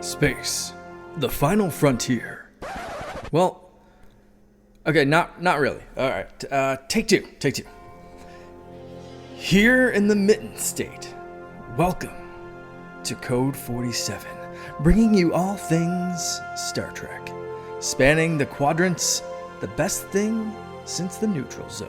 Space, the final frontier. Well, okay, not really. All right, take two. Here in the Mitten State, welcome to Code 47, bringing you all things Star Trek, spanning the quadrants, the best thing since the neutral zone.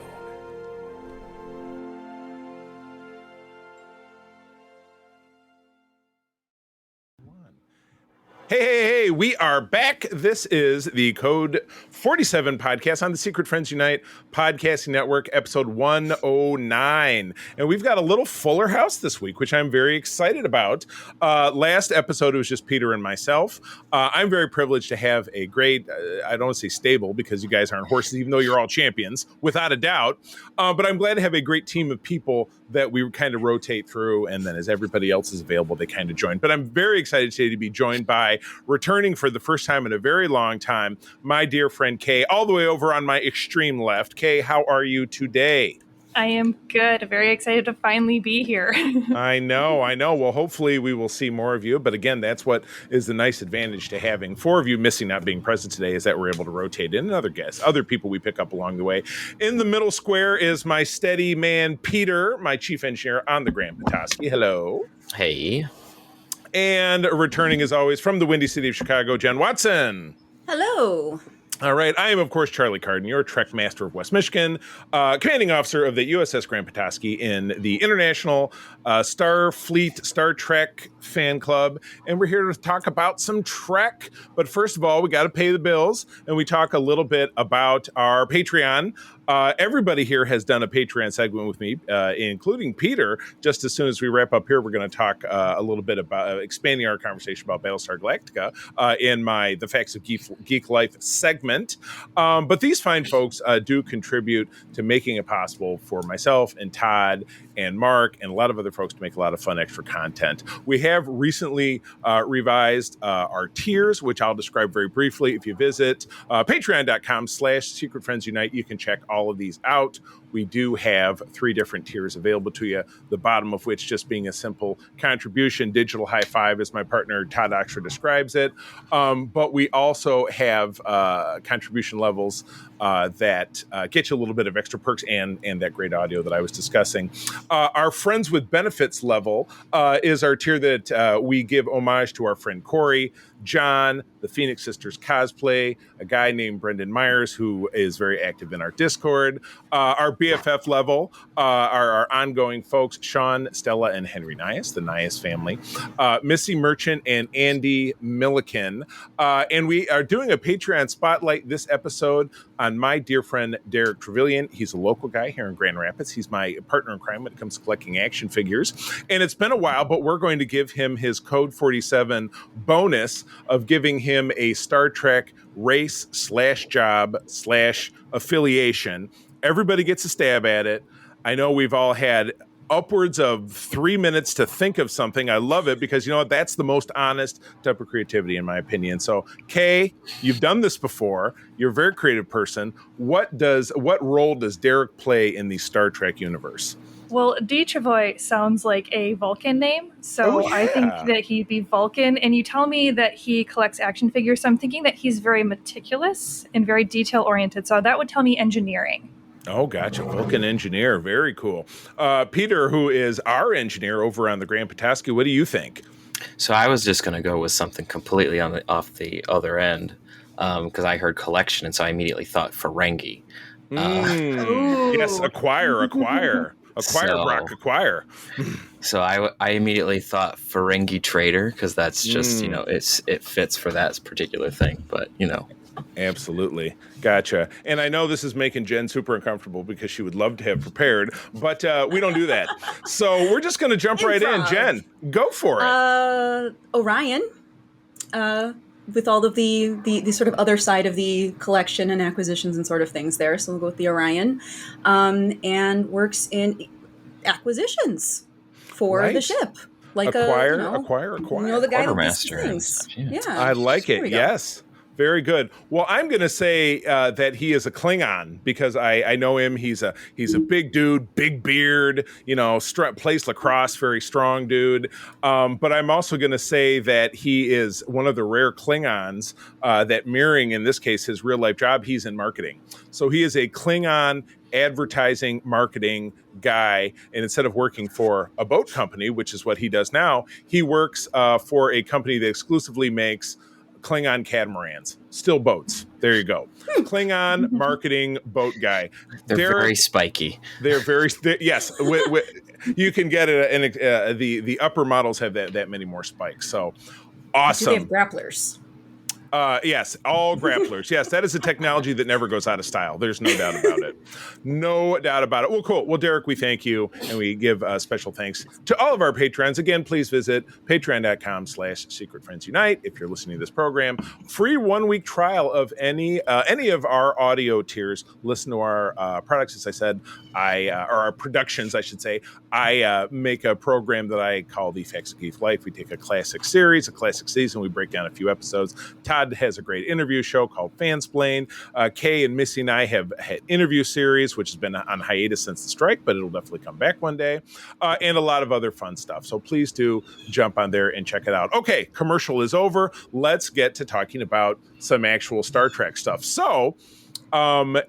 Hey, we are back. This is the Code 47 podcast on the Secret Friends Unite Podcasting Network, episode 109. And we've got a little fuller house this week, which I'm very excited about. Last episode, it was just Peter and myself. I'm very privileged to have a great, I don't want to say stable because you guys aren't horses, even though you're all champions, without a doubt. But I'm glad to have a great team of people that we kind of rotate through. And then as everybody else is available, they kind of join. But I'm very excited today to be joined by returning for the first time in a very long time, my dear friend Kay, all the way over on my extreme left. Kay, how are you today? I am good. Very excited to finally be here. I know. Well, hopefully we will see more of you. But again, that's what is the nice advantage to having four of you missing, not being present today, is that we're able to rotate in other guests, other people we pick up along the way. In the middle square is my steady man, Peter, my chief engineer on the Grand Petoskey. Hello. Hey. And returning as always from the Windy City of Chicago, Jen Watson. Hello. All right. I am, of course, Charlie Carden, your Trek Master of West Michigan, commanding officer of the USS Grand Petoskey in the International Starfleet Star Trek Fan Club. And we're here to talk about some Trek. But first of all, we got to pay the bills. And we talk a little bit about our Patreon. Everybody here has done a Patreon segment with me, including Peter. Just as soon as we wrap up here, we're going to talk a little bit about expanding our conversation about Battlestar Galactica in my The Facts of Geek Life segment. But these fine folks do contribute to making it possible for myself and Todd and Mark and a lot of other folks to make a lot of fun extra content. We have recently revised our tiers, which I'll describe very briefly. If you visit patreon.com/Secret Friends Unite, you can check all of these out. We do have 3 different tiers available to you, the bottom of which just being a simple contribution, digital high five, as my partner Todd Oxford describes it. But we also have contribution levels that get you a little bit of extra perks and that great audio that I was discussing. Our Friends with Benefits level is our tier that we give homage to our friend Corey, John, the Phoenix Sisters cosplay, a guy named Brendan Myers who is very active in our Discord. Our BFF level are our ongoing folks, Sean, Stella, and Henry Nias, the Nias family, Missy Merchant, and Andy Milliken. And we are doing a Patreon spotlight this episode on my dear friend Derek Trevelyan. He's a local guy here in Grand Rapids. He's my partner in crime when it comes to collecting action figures. And it's been a while, but we're going to give him his Code 47 bonus of giving him a Star Trek race/job/affiliation. Everybody gets a stab at it. I know we've all had upwards of 3 minutes to think of something. I love it because, you know what, that's the most honest type of creativity, in my opinion. So, Kay, you've done this before. You're a very creative person. What role does Derek play in the Star Trek universe? Well, D. Travoy sounds like a Vulcan name, so I think that he'd be Vulcan. And you tell me that he collects action figures, so I'm thinking that he's very meticulous and very detail-oriented. So that would tell me engineering. Oh, gotcha. Vulcan engineer. Very cool. Peter, who is our engineer over on the Grand Petoskey, what do you think? So I was just going to go with something completely off the other end because I heard collection, and so I immediately thought Ferengi. Yes, acquire. So I immediately thought Ferengi Trader because that's just, it fits for that particular thing. But, Absolutely. Gotcha. And I know this is making Jen super uncomfortable because she would love to have prepared, but we don't do that. So we're just going to jump right in. Jen, go for it. Orion, with all of the sort of other side of the collection and acquisitions and sort of things there. So we'll go with the Orion, and works in acquisitions for the ship. Like acquire. the guy who Quartermaster things. Yeah. I like it. Yes. Very good. Well, I'm going to say that he is a Klingon because I know him. He's a big dude, big beard, plays lacrosse, very strong dude. But I'm also going to say that he is one of the rare Klingons that mirroring, in this case, his real life job, he's in marketing. So he is a Klingon advertising marketing guy, and instead of working for a boat company, which is what he does now, he works for a company that exclusively makes Klingon catamarans, still boats. There you go. Klingon marketing boat guy. They're very spiky. Yes. You can get it. The upper models have that many more spikes. So awesome. Do they have grapplers? Yes, all grapplers. Yes, that is a technology that never goes out of style. There's no doubt about it. No doubt about it. Well, cool. Well, Derek, we thank you, and we give special thanks to all of our patrons. Again, please visit patreon.com/secretfriendsunite if you're listening to this program. Free 1-week trial of any of our audio tiers. Listen to our products, as I said, or our productions, I should say. I make a program that I call the Facts of Geek Life. We take a classic series, a classic season. We break down a few episodes. Todd has a great interview show called Fansplain. Kay and Missy and I have had interview series, which has been on hiatus since the strike, but it'll definitely come back one day, and a lot of other fun stuff. So please do jump on there and check it out. Okay, commercial is over. Let's get to talking about some actual Star Trek stuff. So,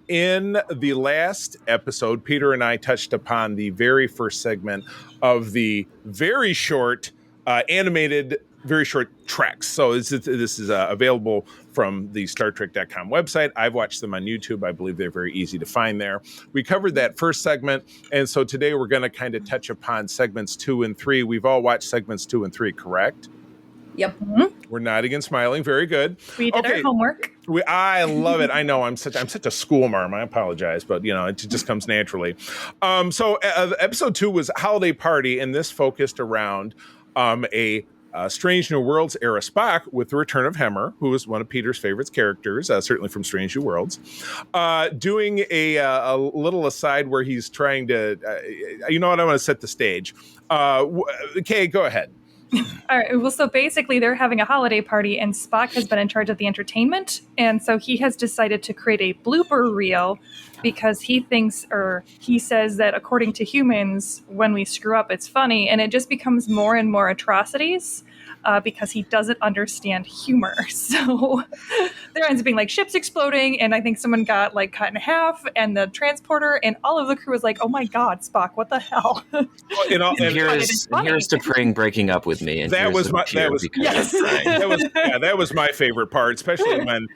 in the last episode, Peter and I touched upon the very first segment of the very short animated, very short treks. So this is available from the StarTrek.com website. I've watched them on YouTube. I believe they're very easy to find there. We covered that first segment, and so today we're going to kind of touch upon segments 2 and 3. We've all watched segments 2 and 3, correct? Yep. Mm-hmm. We're nodding and smiling. Very good. We did our homework. I love it. I know I'm such a school marm. I apologize, but it just comes naturally. So episode 2 was Holiday Party, and this focused around a Strange New Worlds era Spock with the return of Hemmer, who was one of Peter's favorite characters, certainly from Strange New Worlds, doing a little aside where he's trying to, I want to set the stage. Kay, go ahead. All right. Well, so basically they're having a holiday party and Spock has been in charge of the entertainment. And so he has decided to create a blooper reel because he thinks, or he says that according to humans, when we screw up, it's funny. And it just becomes more and more atrocities because he doesn't understand humor. So there ends up being like ships exploding. And I think someone got like cut in half and the transporter and all of the crew was like, oh my God, Spock, what the hell? And here's T'Pring breaking up with me. And that was my favorite part, especially when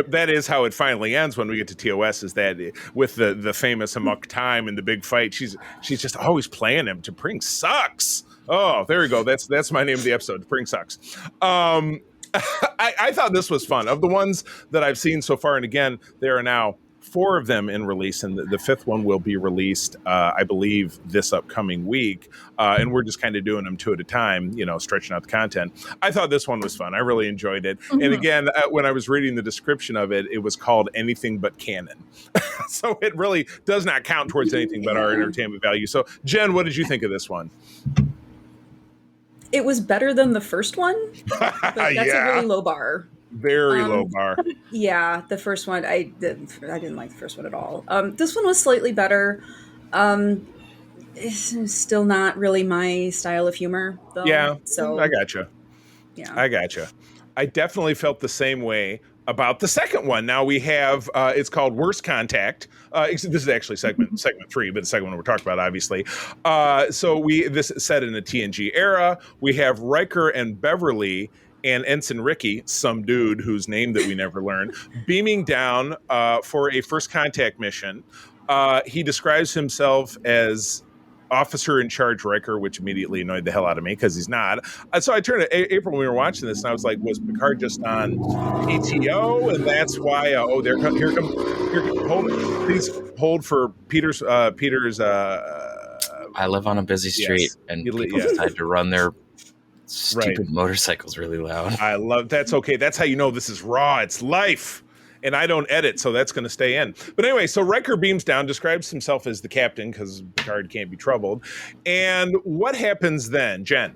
that is how it finally ends when we get to TOS, is that with the famous amok time and the big fight, she's just always playing him. T'Pring sucks. Oh, there we go. That's my name of the episode. T'Pring sucks. I thought this was fun. Of the ones that I've seen so far, and again, there are now 4 of them in release, and the 5th one will be released, I believe, this upcoming week. And we're just kind of doing them 2 at a time, stretching out the content. I thought this one was fun. I really enjoyed it. Mm-hmm. And again, when I was reading the description of it, it was called Anything But Canon. So it really does not count towards anything but our entertainment value. So, Jen, what did you think of this one? It was better than the first one, but that's a really low bar. Very low bar. Yeah, the first one, I didn't like the first one at all. This one was slightly better. It's still not really my style of humor, though. Yeah, so I gotcha. Yeah, I gotcha. I definitely felt the same way about the second one. Now we have, it's called Worst Contact. This is actually segment 3, but the second one we're talking about, obviously. So this is set in the TNG era. We have Riker and Beverly and Ensign Ricky, some dude whose name that we never learn, beaming down for a first contact mission. He describes himself as Officer in Charge Riker, which immediately annoyed the hell out of me because he's not. So I turned to April when we were watching this, and I was like, was Picard just on PTO? And that's why, here comes, please hold for Peter's, I live on a busy street, and people decide to run their stupid motorcycles really loud. I love, that's okay. That's how you know this is raw. It's life. And I don't edit, so that's going to stay in. But anyway, so Riker beams down, describes himself as the captain because Picard can't be troubled. And what happens then, Jen?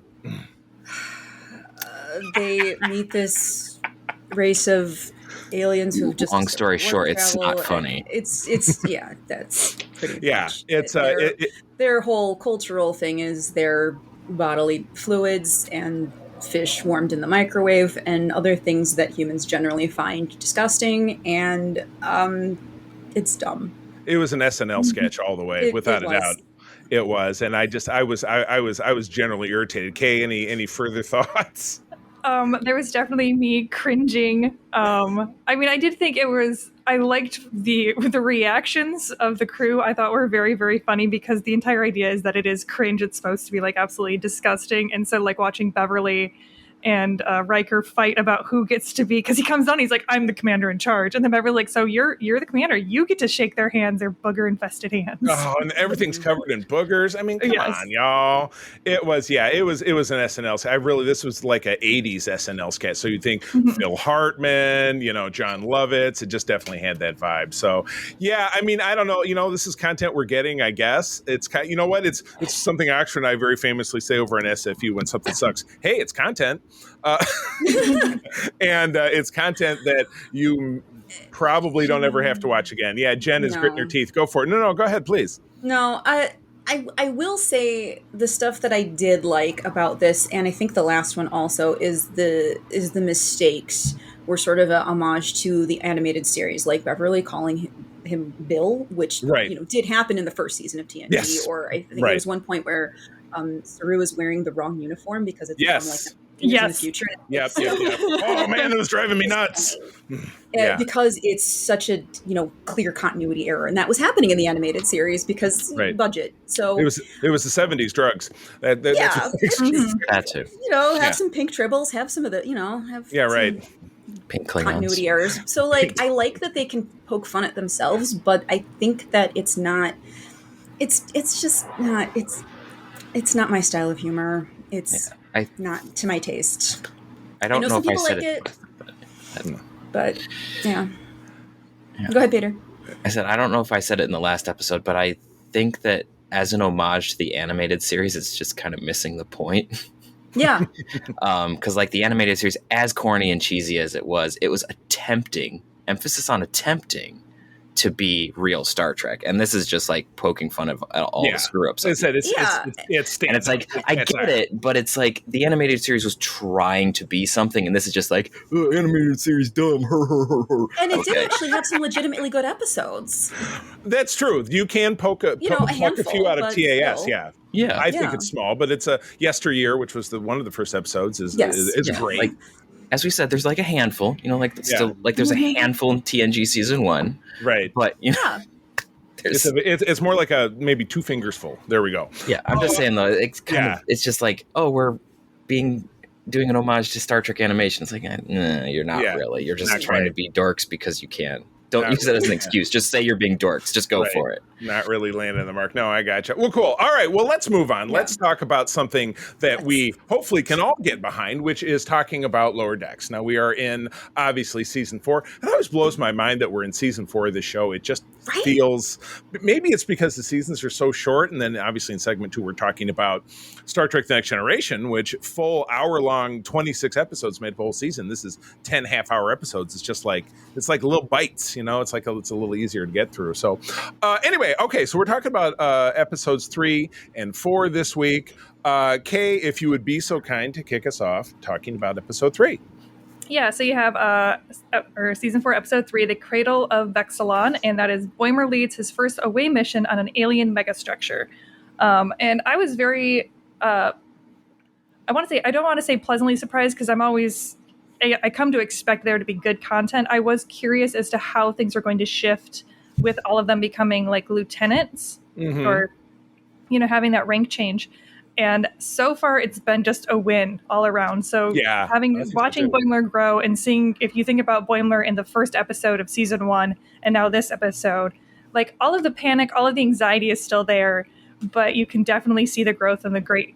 They meet this race of aliens who just Long story work short, it's travel, not funny. It's yeah, that's pretty Yeah, much it's their whole cultural thing is their bodily fluids and fish warmed in the microwave and other things that humans generally find disgusting, and it's dumb. it was an SNL sketch all the way, without It a doubt. was. It was, and I was generally irritated. Kay, any further thoughts? There was definitely me cringing. I mean, I did think it was. I liked the reactions of the crew. I thought were very, very funny because the entire idea is that it is cringe. It's supposed to be like absolutely disgusting, and so like watching Beverly and Riker fight about who gets to be, because he comes on, he's like, "I'm the commander in charge," and then Beverly like, "So you're the commander. You get to shake their hands, their booger infested hands." Oh, and everything's covered in boogers. I mean, come on, y'all. It was an SNL. This was like a '80s SNL sketch. So you'd think Phil Hartman, John Lovitz. It just definitely had that vibe. So yeah, I mean, I don't know. This is content we're getting. I guess it's kind. You know what? It's something Oxford and I very famously say over in SFU when something sucks. Hey, it's content. And it's content that you probably don't ever have to watch again. Yeah, Jen is gritting her teeth. Go for it. No, go ahead, please. No, I will say the stuff that I did like about this, and I think the last one also, is the mistakes were sort of a homage to the animated series, like Beverly calling him Bill, which did happen in the first season of TNG. Yes. Or I think there was one point where Saru was wearing the wrong uniform because it's from like in the future. Yep. Oh man, it was driving me nuts. Because it's such a clear continuity error, and that was happening in the animated series because budget. So it was the 70s drugs. That's that too. Have some pink tribbles, have some of the have pink Klingons. Continuity errors. So like I like that they can poke fun at themselves, but I think that it's not. It's just not. It's not my style of humor. It's not to my taste. I don't know some if people I said like it. But yeah. Go ahead, Peter. I said I don't know if I said it in the last episode, but I think that as an homage to the animated series, it's just kind of missing the point. Yeah. Because like the animated series, as corny and cheesy as it was attempting, emphasis on attempting, to be real Star Trek, and this is just like poking fun of all the screw ups. It's and it's like I get it, but it's like the animated series was trying to be something, and this is just like animated series dumb. And it did actually have some legitimately good episodes. That's true. You can poke a few out of TAS. Still. Yeah. I think it's small, but it's a Yesteryear, which was one of the first episodes, is great. Like, as we said, there's like a handful, still like there's a handful in TNG season 1. Right. But, it's more like a maybe 2 fingers full. There we go. Yeah. I'm just saying though, it's kind of, it's just like, we're doing an homage to Star Trek animation. It's like, you're not really. You're just trying to be dorks because you can. Don't use that as an excuse. Just say you're being dorks. Just go for it. Not really landing the mark. No, I gotcha. Well, cool. All right. Well, let's move on. Let's talk about something that we hopefully can all get behind, which is talking about Lower Decks. Now, we are in, obviously, season 4. It always blows my mind that we're in season 4 of the show. It just feels, maybe it's because the seasons are so short. And then, obviously, in segment 2, we're talking about Star Trek The Next Generation, which full hour-long, 26 episodes made the whole season. This is 10 half-hour episodes. It's just like, little bites, it's like it's a little easier to get through. So anyway, okay, so we're talking about episodes 3 and 4 this week. Kay, if you would be so kind to kick us off talking about episode 3. Yeah, so you have season 4, episode 3, The Cradle of Vexilon, and that is Boimler leads his first away mission on an alien megastructure. And I was very, I don't want to say pleasantly surprised, because I come to expect there to be good content. I was curious as to how things are going to shift with all of them becoming like lieutenants or, having that rank change. And so far it's been just a win all around. So watching Boimler grow and seeing, if you think about Boimler in the first episode of season 1 and now this episode, like all of the panic, all of the anxiety is still there, but you can definitely see the growth and the great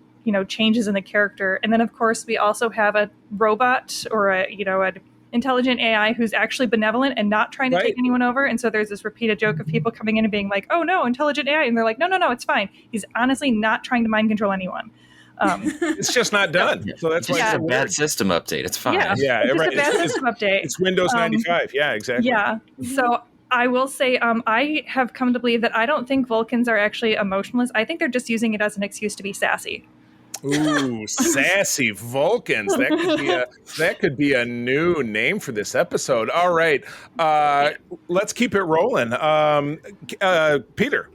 changes in the character. And then of course we also have a robot or an intelligent AI who's actually benevolent and not trying to take anyone over. And so there's this repeated joke of people coming in and being like, oh no, intelligent AI. And they're like, no, it's fine. He's honestly not trying to mind control anyone. It's just not done. So that's why it's it's a bad system update. It's fine. Yeah, it's just a bad system update. It's Windows 95. Yeah, exactly. Yeah. So I will say I have come to believe that I don't think Vulcans are actually emotionless. I think they're just using it as an excuse to be sassy. Ooh, Sassy Vulcans. That could be a new name for this episode. All right. Let's keep it rolling. Peter.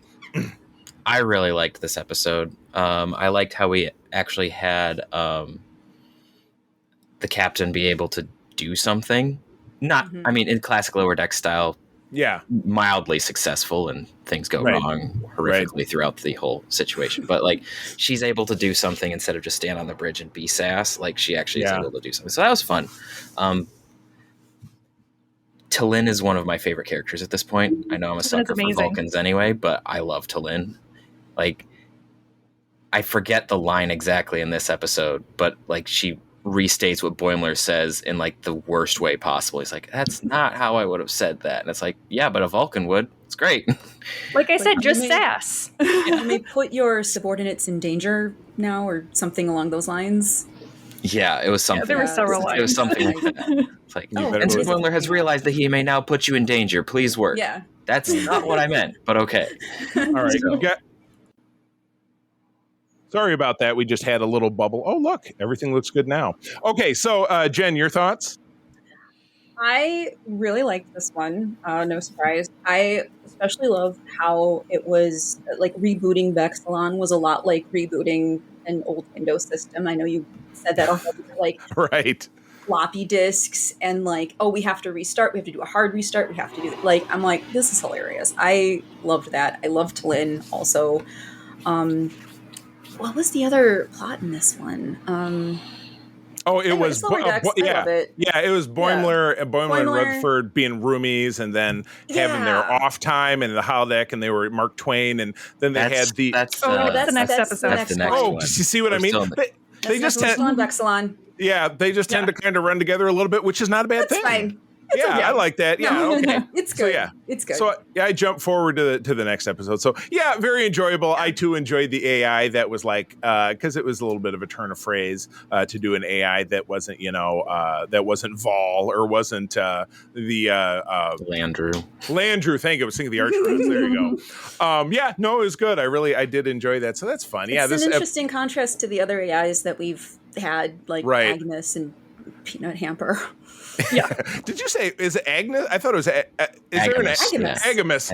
I really liked this episode. I liked how we actually had the captain be able to do something. Not, I mean, in classic Lower Deck style, mildly successful, and things go wrong horrifically throughout the whole situation. But like, she's able to do something instead of just stand on the bridge and be sass. Like, she actually is able to do something. So that was fun. T'Lyn is one of my favorite characters at this point. I know I'm a sucker for Vulcans anyway, but I love T'Lyn. Like, I forget the line exactly in this episode, but like, she restates what Boimler says in like the worst way possible. He's like, that's not how I would have said that. And it's like, yeah, but a Vulcan would. It's great. Like I said, just sass. You may put your subordinates in danger now, or something along those lines. Yeah, it was something. There were several lines. It was something like that. It's like, and Boimler has realized that he may now put you in danger. Please work. Yeah. That's not what I meant, but okay. All right. Sorry about that. We just had a little bubble. Oh, look, everything looks good now. Okay, so Jen, your thoughts? I really liked this one. No surprise. I especially loved how it was like rebooting Vexilon was a lot like rebooting an old Windows system. I know you said that already, like floppy disks and like, oh, we have to restart. We have to do a hard restart. We have to do like, I'm like, this is hilarious. I loved that. I loved T'Lyn also. What was the other plot in this one? It was Boimler and Rutherford being roomies, and then having their off time and the holodeck, and they were Mark Twain, and then they had the that's the next episode. That's the next one. You see what I mean? They just tend Vexilon. Yeah, they just tend to kind of run together a little bit, which is not a bad thing. Fine. I like that. Yeah, okay. It's good. It's good. So I jumped forward to the next episode. So yeah, very enjoyable. I too enjoyed the AI that was like because it was a little bit of a turn of phrase to do an AI that wasn't that wasn't Vol or wasn't the Landrew. Landrew, thank you. I was thinking the Archer. There you go. It was good. I did enjoy that. So that's fun. It's an interesting contrast to the other AIs that we've had, like Agnes and Peanut Hamper. Yeah. Did you say is it Agnes? I thought it was. Is Agamus. there an Agamus?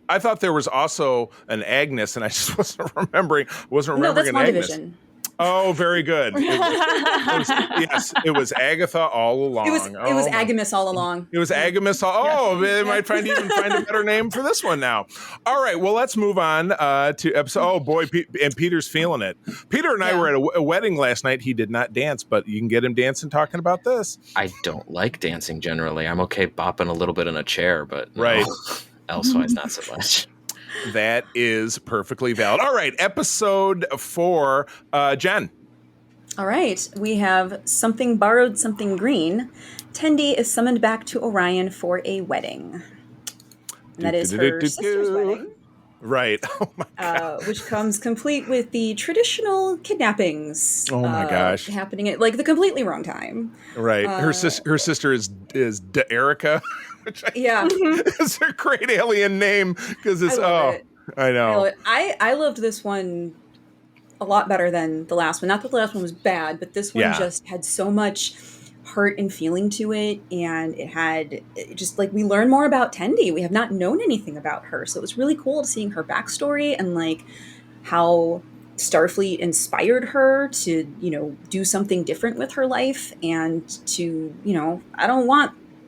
I thought there was also an Agnes, and I just wasn't remembering. No, that's an Agnes. WandaVision. Oh, very good. It was Agatha all along. It was Agamus all along. It was Agamus all. They might find a better name for this one now. All right, well, let's move on to episode. Oh boy, and Peter's feeling it. Peter and I were at a wedding last night. He did not dance, but you can get him dancing talking about this. I don't like dancing generally. I'm okay bopping a little bit in a chair, but elsewise not so much. That is perfectly valid. All right, episode 4, Jen. All right, we have Something Borrowed, Something Green. Tendi is summoned back to Orion for a wedding. And that is her sister's wedding. Right. Oh, my God. Which comes complete with the traditional kidnappings. Oh, my gosh. Happening at, like, the completely wrong time. Right. Her sister is Erica. Which is a great alien name because it's I know. I loved this one a lot better than the last one. Not that the last one was bad, but this one just had so much heart and feeling to it, and it just like we learn more about Tendi. We have not known anything about her, so it was really cool seeing her backstory and like how Starfleet inspired her to do something different with her life and to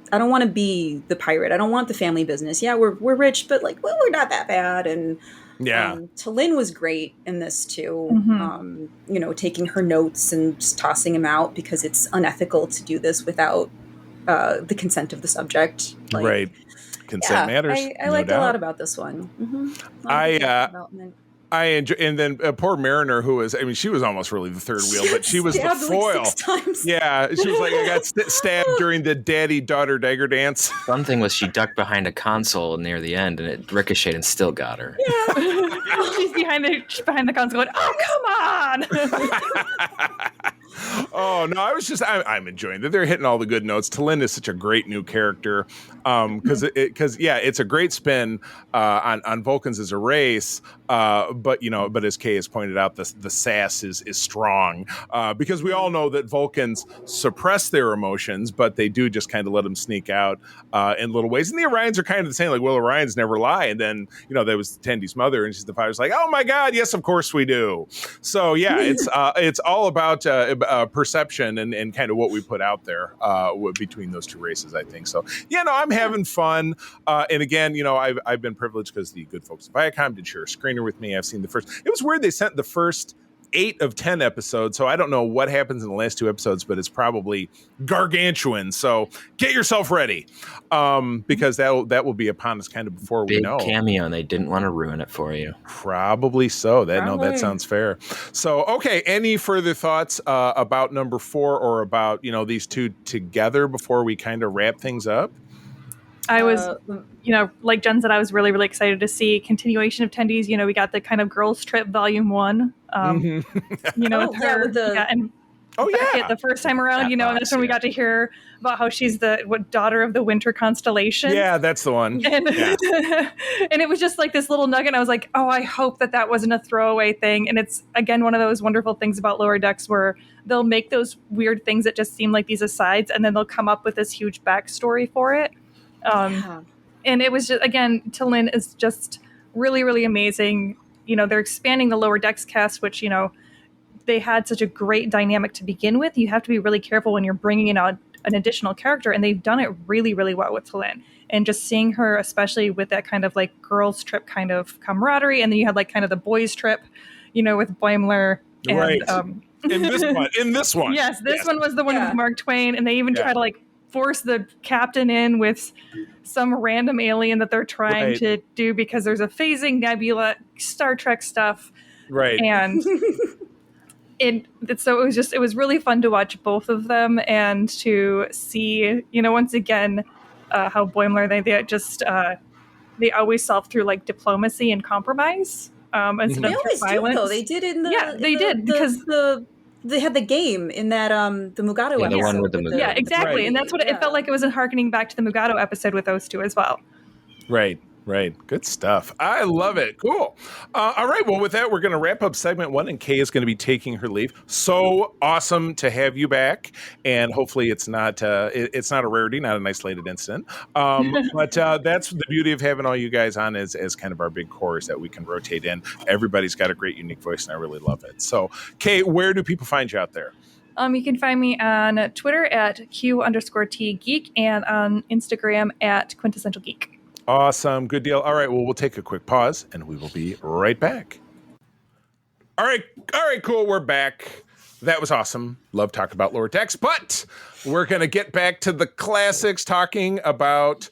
I don't want to be the pirate. I don't want the family business. Yeah, we're rich, but like, we're not that bad. And T'Lyn was great in this too. Mm-hmm. Taking her notes and just tossing them out because it's unethical to do this without the consent of the subject. Right. Consent matters. I liked a lot about this one. Mm-hmm. I enjoy, and then poor Mariner, who was, she was almost really the third wheel, but she was the foil. Like 6 times. Yeah, she was like, I got stabbed during the daddy-daughter dagger dance. Fun thing was she ducked behind a console near the end, and it ricocheted and still got her. Yeah. She's behind the console going, "Oh, come on!" Oh no, I'm enjoying that. They're hitting all the good notes. Talin is such a great new character because it's a great spin on Vulcans as a race. But as Kay has pointed out, the sass is strong because we all know that Vulcans suppress their emotions, but they do just kind of let them sneak out in little ways. And the Orions are kind of the same. Like, well, Orions never lie. And then there was Tendy's mother, and she's the father's like, oh my God, yes, of course we do. So yeah, it's all about perception and kind of what we put out there between those two races, I think. So I'm having fun. And again, I've been privileged because the good folks at Viacom did share a screener with me. I've seen the first. It was weird they sent the first 8 of 10 episodes, so I don't know what happens in the last 2 episodes, but it's probably gargantuan. So get yourself ready, because that will be upon us kind of before we know. Big cameo, and they didn't want to ruin it for you. Probably so. That sounds fair. So okay, any further thoughts about number 4 or about these two together before we kind of wrap things up? I was, like Jen said, I was really, really excited to see continuation of Tendy's. We got the kind of girls' trip volume 1. The first time around, and that's when we got to hear about how she's the daughter of the winter constellation. Yeah, that's the one. And, and it was just like this little nugget. And I was like, oh, I hope that wasn't a throwaway thing. And it's, again, one of those wonderful things about Lower Decks where they'll make those weird things that just seem like these asides, and then they'll come up with this huge backstory for it. And it was just, again, Talin is just really, really amazing. They're expanding the Lower Decks cast, which, they had such a great dynamic to begin with. You have to be really careful when you're bringing in an additional character, and they've done it really, really well with Talin. And just seeing her, especially with that kind of like girls' trip kind of camaraderie, and then you had like kind of the boys' trip, with Boimler. And, right. In this one. Yes, this one was the one with Mark Twain, and they even try to like force the captain in with some random alien that they're trying to do because there's a phasing nebula, Star Trek stuff. Right. And it was really fun to watch both of them and to see, once again, how Boimler, they always solve through like diplomacy and compromise. Instead they of always violence. do, though. They did in the they did because they had the game in that the Mugado episode. The one with the Mugado. Yeah, exactly. Right. And that's what it felt like. It was harkening back to the Mugado episode with those two as well. Right. Good stuff. I love it. Cool. All right. Well, with that, we're going to wrap up segment 1, and Kay is going to be taking her leave. So awesome to have you back, and hopefully it's not a rarity, not an isolated incident. But that's the beauty of having all you guys on as kind of our big chorus that we can rotate in. Everybody's got a great, unique voice, and I really love it. So, Kay, where do people find you out there? You can find me on Twitter at Q_T_Geek and on Instagram at Quintessential Geek. Awesome. Good deal. All right. Well, we'll take a quick pause and we will be right back. All right. Cool. We're back. That was awesome. Love talking about Lower Decks, but we're going to get back to the classics, talking about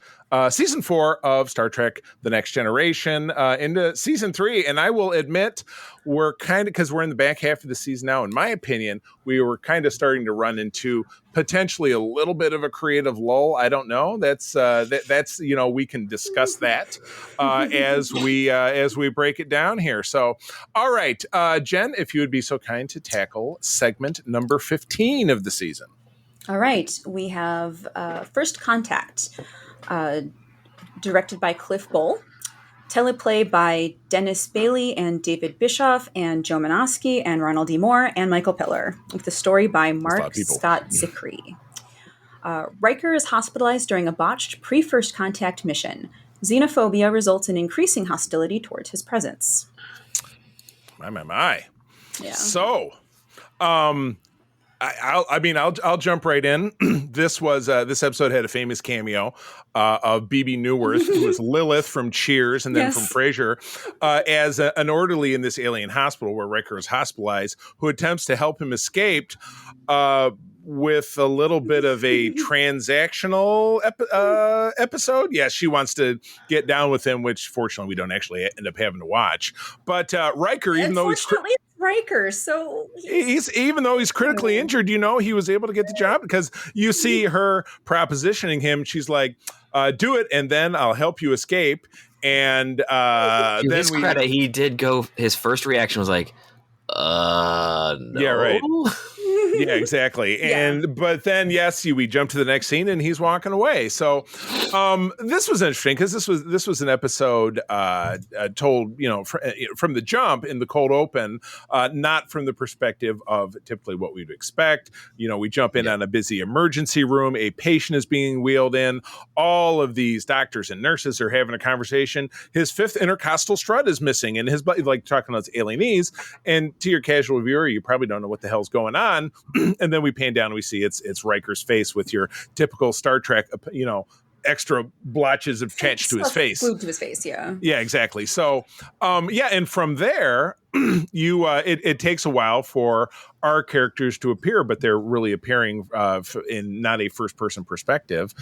season 4 of Star Trek The Next Generation into season 3. And I will admit, we're kind of, because we're in the back half of the season now, in my opinion, we were kind of starting to run into potentially a little bit of a creative lull. I don't know. That's we can discuss that as we break it down here. So, all right, Jen, if you would be so kind to tackle segment number 15 of the season. All right, we have First Contact, directed by Cliff Bowl, teleplay by Dennis Bailey and David Bischoff and Joe Manosky and Ronald D. Moore and Michael Piller, with the story by Mark Scott Zicree. Riker is hospitalized during a botched pre-First Contact mission. Xenophobia results in increasing hostility towards his presence. My. Yeah. So, I'll jump right in. This episode had a famous cameo of Bebe Neuwirth, who was Lilith from Cheers and then from Frasier, as an orderly in this alien hospital where Riker is hospitalized, who attempts to help him escape with a little bit of a transactional episode. Yeah, she wants to get down with him, which fortunately we don't actually end up having to watch. But Riker, even though he's Riker, so even though he's critically injured, he was able to get the job because you see her propositioning him. She's like, do it, and then I'll help you escape. And to then his credit, he did go. His first reaction was like, no. Yeah, right. Yeah, exactly. But then we jump to the next scene and he's walking away. So this was interesting because this was an episode told, from the jump in the cold open, not from the perspective of typically what we'd expect. We jump in on a busy emergency room, a patient is being wheeled in, all of these doctors and nurses are having a conversation. His fifth intercostal strut is missing and his buddy, like talking about his alienese, and to your casual viewer, you probably don't know what the hell's going on. And then we pan down and we see it's Riker's face with your typical Star Trek, extra blotches attached to his face. Glued to his face, yeah. Yeah, exactly. So, and from there, it takes a while for our characters to appear, but they're really appearing in not a first-person perspective,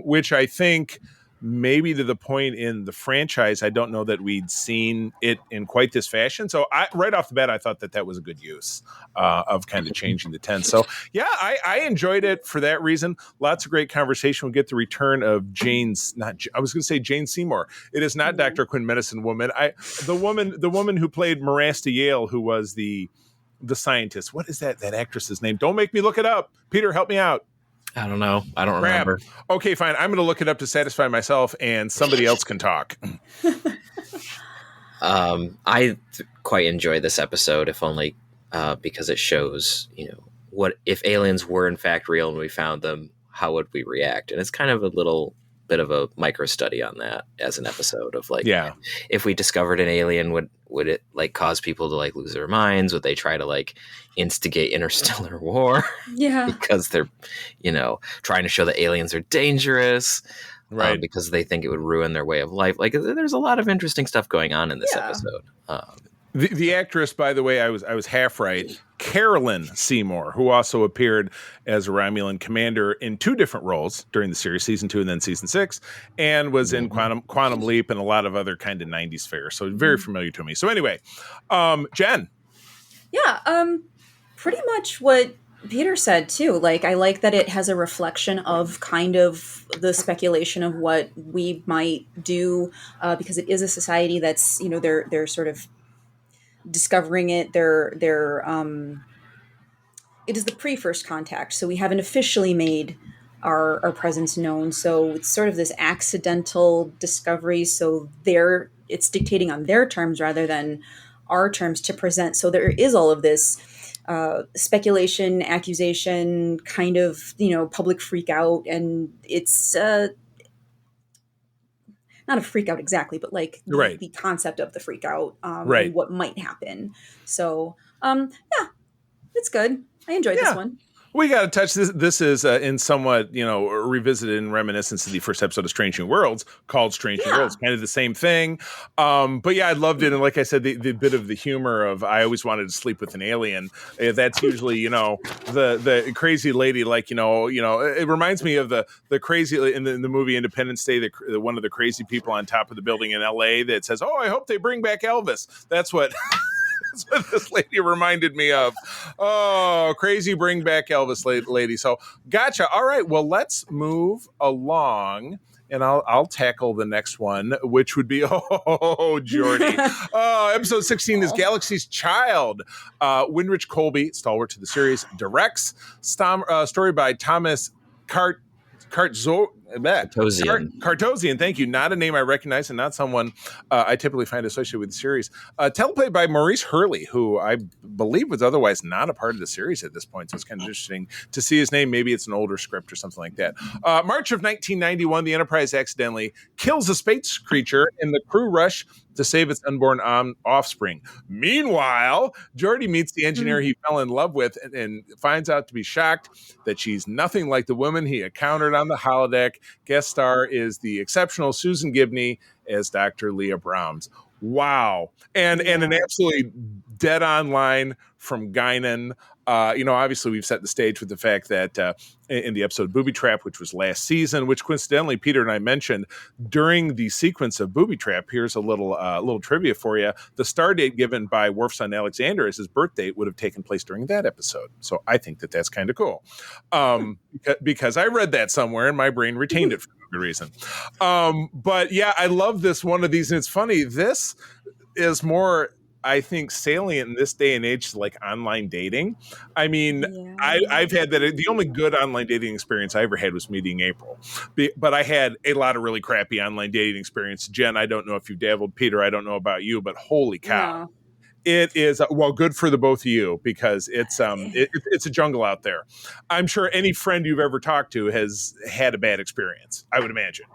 which I think maybe to the point in the franchise, I don't know that we'd seen it in quite this fashion. So right off the bat, I thought that was a good use of kind of changing the tense. So yeah, I enjoyed it for that reason. Lots of great conversation. We'll get the return of Jane Seymour. It is not Dr. Quinn, Medicine Woman. The woman who played Marasta Yale, who was the scientist. What is that actress's name? Don't make me look it up. Peter, help me out. I don't know. I don't remember. Okay, fine. I'm going to look it up to satisfy myself, and somebody else can talk. I quite enjoy this episode, if only because it shows, what if aliens were in fact real and we found them, how would we react? And it's kind of a little bit of a micro study on that as an episode of if we discovered an alien, would it cause people to lose their minds? Would they try to instigate interstellar war? Yeah. Because they're, trying to show that aliens are dangerous, right? Because they think it would ruin their way of life. There's a lot of interesting stuff going on in this episode. The actress, by the way, I was half right. Carolyn Seymour, who also appeared as a Romulan commander in two different roles during the series, season 2 and then season 6, and was in Quantum Leap and a lot of other kind of 90s fare. So very familiar to me. So anyway, Jen. Yeah, pretty much what Peter said too. I like that it has a reflection of kind of the speculation of what we might do, because it is a society that's, they're sort of discovering it. It is the pre-first contact, so we haven't officially made our presence known. So it's sort of this accidental discovery. So it's dictating on their terms rather than our terms to present. So there is all of this speculation, accusation, kind of public freak out, and it's not a freak out exactly, but the concept of the freak out, and what might happen. So, yeah, it's good. I enjoyed this one. We got to touch this. This is in somewhat, revisited in reminiscence of the first episode of Strange New Worlds, called Strange New Worlds. Kind of the same thing. But yeah, I loved it. And like I said, the bit of the humor of I always wanted to sleep with an alien. That's usually, the crazy lady. It reminds me of the crazy in the movie Independence Day. The one of the crazy people on top of the building in L.A. that says, "Oh, I hope they bring back Elvis." That's what. That's what this lady reminded me of. Oh, crazy bring back Elvis lady. So gotcha. All right. Well, let's move along. And I'll tackle the next one, which would be, Jordy. Episode 16 is Galaxy's Child. Winrich Colby, stalwart to the series, directs. Story by Thomas Cartosian, thank you. Not a name I recognize and not someone I typically find associated with the series. Teleplay by Maurice Hurley, who I believe was otherwise not a part of the series at this point. So it's kind of interesting to see his name. Maybe it's an older script or something like that. March of 1991, the Enterprise accidentally kills a space creature and the crew rush to save its unborn offspring. Meanwhile, Geordi meets the engineer he fell in love with and finds out to be shocked that she's nothing like the woman he encountered on the holodeck. Guest star is the exceptional Susan Gibney as Dr. Leah Brahms. Wow. And an absolutely dead-on line from Guinan. Obviously we've set the stage with the fact that in the episode Booby Trap, which was last season, which coincidentally Peter and I mentioned during the sequence of Booby Trap, here's a little trivia for you. The star date given by Worf's son Alexander as his birth date would have taken place during that episode. So I think that's kind of cool. Because I read that somewhere and my brain retained it for no good reason. But yeah, I love this one of these, and it's funny. This is more, I think, salient in this day and age, like online dating. I mean, I've had that. The only good online dating experience I ever had was meeting April, but I had a lot of really crappy online dating experience. Jen, I don't know if you've dabbled. Peter, I don't know about you, but holy cow. No. It is, well, good for the both of you, because it's a jungle out there. I'm sure any friend you've ever talked to has had a bad experience, I would imagine.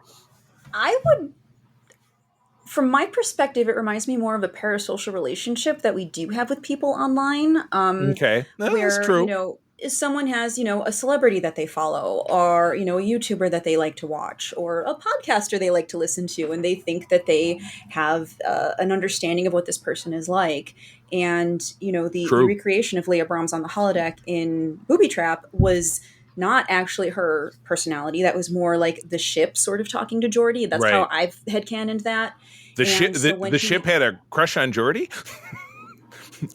From my perspective, it reminds me more of a parasocial relationship that we do have with people online. Okay, that's true. Someone has, a celebrity that they follow, or, a YouTuber that they like to watch, or a podcaster they like to listen to, and they think that they have an understanding of what this person is like. And, the recreation of Leah Brahms on the holodeck in Booby Trap was not actually her personality. That was more like the ship sort of talking to Geordi. That's how I've headcanoned that. The ship had a crush on Geordi?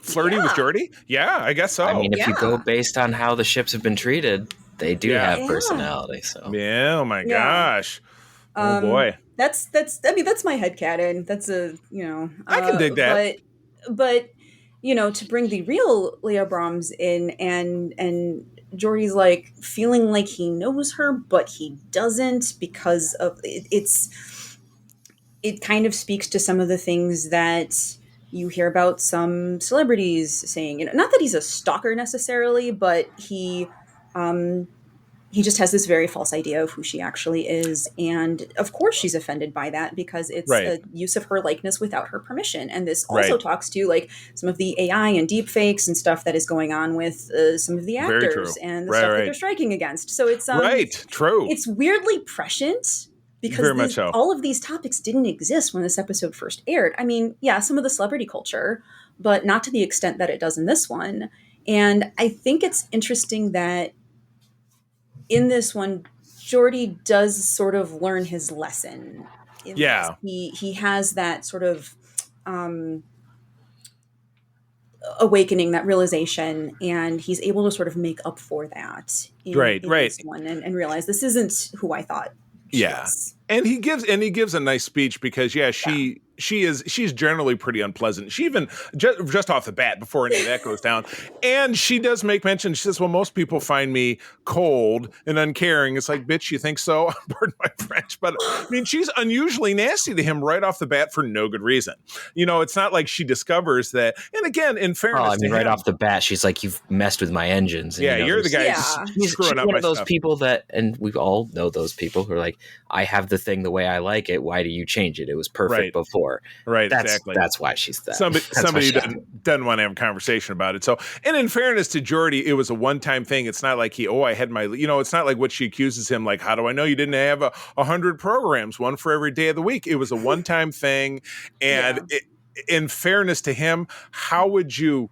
Flirty with Geordi? Yeah, I guess so. I mean, if you go based on how the ships have been treated, they do have personality. So yeah, oh my gosh. Oh boy. That's my headcanon. That's I can dig that. But to bring the real Leah Brahms in, and Geordi's like feeling like he knows her, but he doesn't, because of it kind of speaks to some of the things that you hear about some celebrities saying, not that he's a stalker necessarily, but he just has this very false idea of who she actually is. And of course she's offended by that, because it's a use of her likeness without her permission. And this also talks to like some of the AI and deep fakes and stuff that is going on with some of the actors and the stuff that they're striking against. So it's it's weirdly prescient, because all of these topics didn't exist when this episode first aired. I mean, yeah, some of the celebrity culture, but not to the extent that it does in this one. And I think it's interesting that in this one, Geordi does sort of learn his lesson. He has that sort of awakening, that realization, and he's able to sort of make up for that in this one, and realize this isn't who I thought. And he gives a nice speech, because she's generally pretty unpleasant. She even just off the bat, before any of that goes down, and she does make mention. She says, "Well, most people find me cold and uncaring." It's like, bitch, you think so? Pardon my French, but I mean, she's unusually nasty to him right off the bat for no good reason. It's not like she discovers that. And again, in fairness, right off the bat, she's like, "You've messed with my engines." And, you're the guy she's screwing up one my of those stuff. people that, and we all know those people who are like, "I have the thing the way I like it. Why do you change it? It was perfect before." Exactly. That's why she's that. Somebody doesn't want to have a conversation about it. So, and in fairness to Geordi, it was a one-time thing. It's not like I had my, it's not like what she accuses him, like, how do I know you didn't have 100 programs, one for every day of the week? It was a one-time thing. And in fairness to him, how would you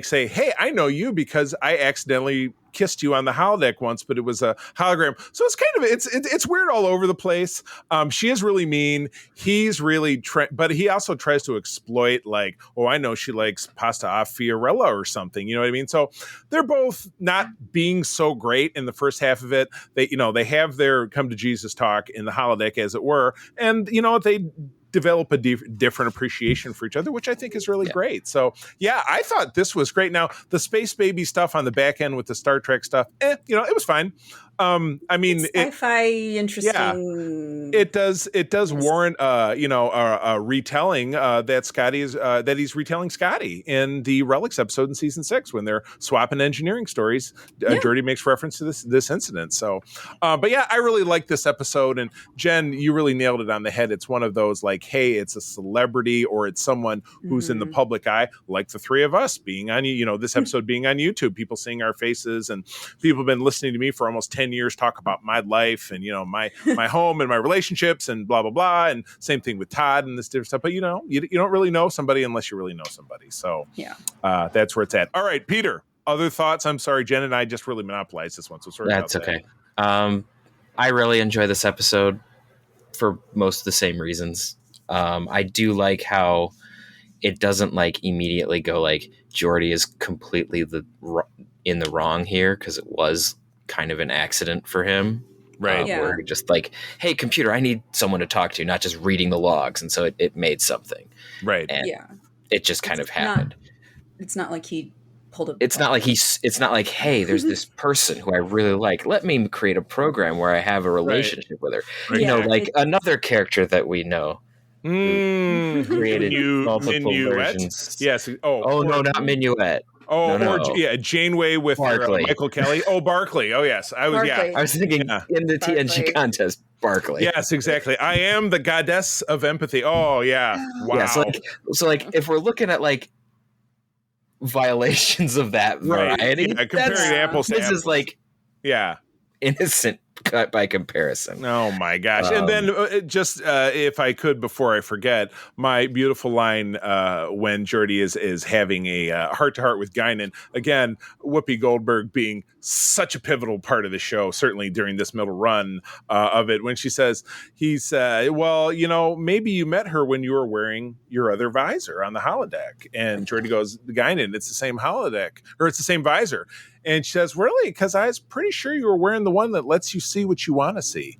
say, hey, I know you because I accidentally kissed you on the holodeck once, but it was a hologram. So it's kind of, it's weird all over the place. She is really mean. He's really, but he also tries to exploit, like, oh, I know she likes pasta a fiorella or something. You know what I mean? So they're both not being so great in the first half of it. They have their come to Jesus talk in the holodeck, as it were. And, they develop a different appreciation for each other, which I think is really great. So I thought this was great. Now the space baby stuff on the back end with the Star Trek stuff, it was fine. I mean, it's sci-fi interesting. It does warrant, a retelling that he's retelling Scotty in the Relics episode in season 6 when they're swapping engineering stories. Geordi makes reference to this incident. So, but I really like this episode. And Jen, you really nailed it on the head. It's one of those like, hey, it's a celebrity or it's someone who's in the public eye, like the three of us being on this episode being on YouTube, people seeing our faces, and people have been listening to me for almost 10 years talk about my life and my home and my relationships and blah blah blah, and same thing with Todd and this different stuff. But you don't really know somebody unless you really know somebody. So that's where it's at. All right, Peter, other thoughts? I'm sorry, Jen and I just really monopolized this one, so sorry. That's okay. I really enjoy this episode for most of the same reasons. I do like how it doesn't like immediately go like Geordi is completely in the wrong here, because it was kind of an accident for him. Right. Where you're just like, hey, computer, I need someone to talk to, not just reading the logs. And so it made something. Right. And it just kind of happened. It's not like he pulled a... It's not like, hey, there's this person who I really like. Let me create a program where I have a relationship with her. Right. Like another character that we know. Created multiple versions. Yes. Oh, no, not Minuet. Oh, no. or Janeway with Michael Kelly. Oh, Barkley. Oh, yes. I was thinking in the TNG contest, Barkley. Yes, exactly. I am the goddess of empathy. Oh, yeah. Wow. Yeah, so if we're looking at like violations of that variety, comparing apples to apples. This is like innocent cut by comparison. Oh my gosh. And then just if I could, before I forget, my beautiful line when Geordi is having a heart-to-heart with Guinan, again, Whoopi Goldberg being such a pivotal part of the show, certainly during this middle run of it, when she says, well, maybe you met her when you were wearing your other visor on the holodeck. And Geordi goes, Guinan, it's the same holodeck, or it's the same visor. And she says, really? Because I was pretty sure you were wearing the one that lets you see what you want to see.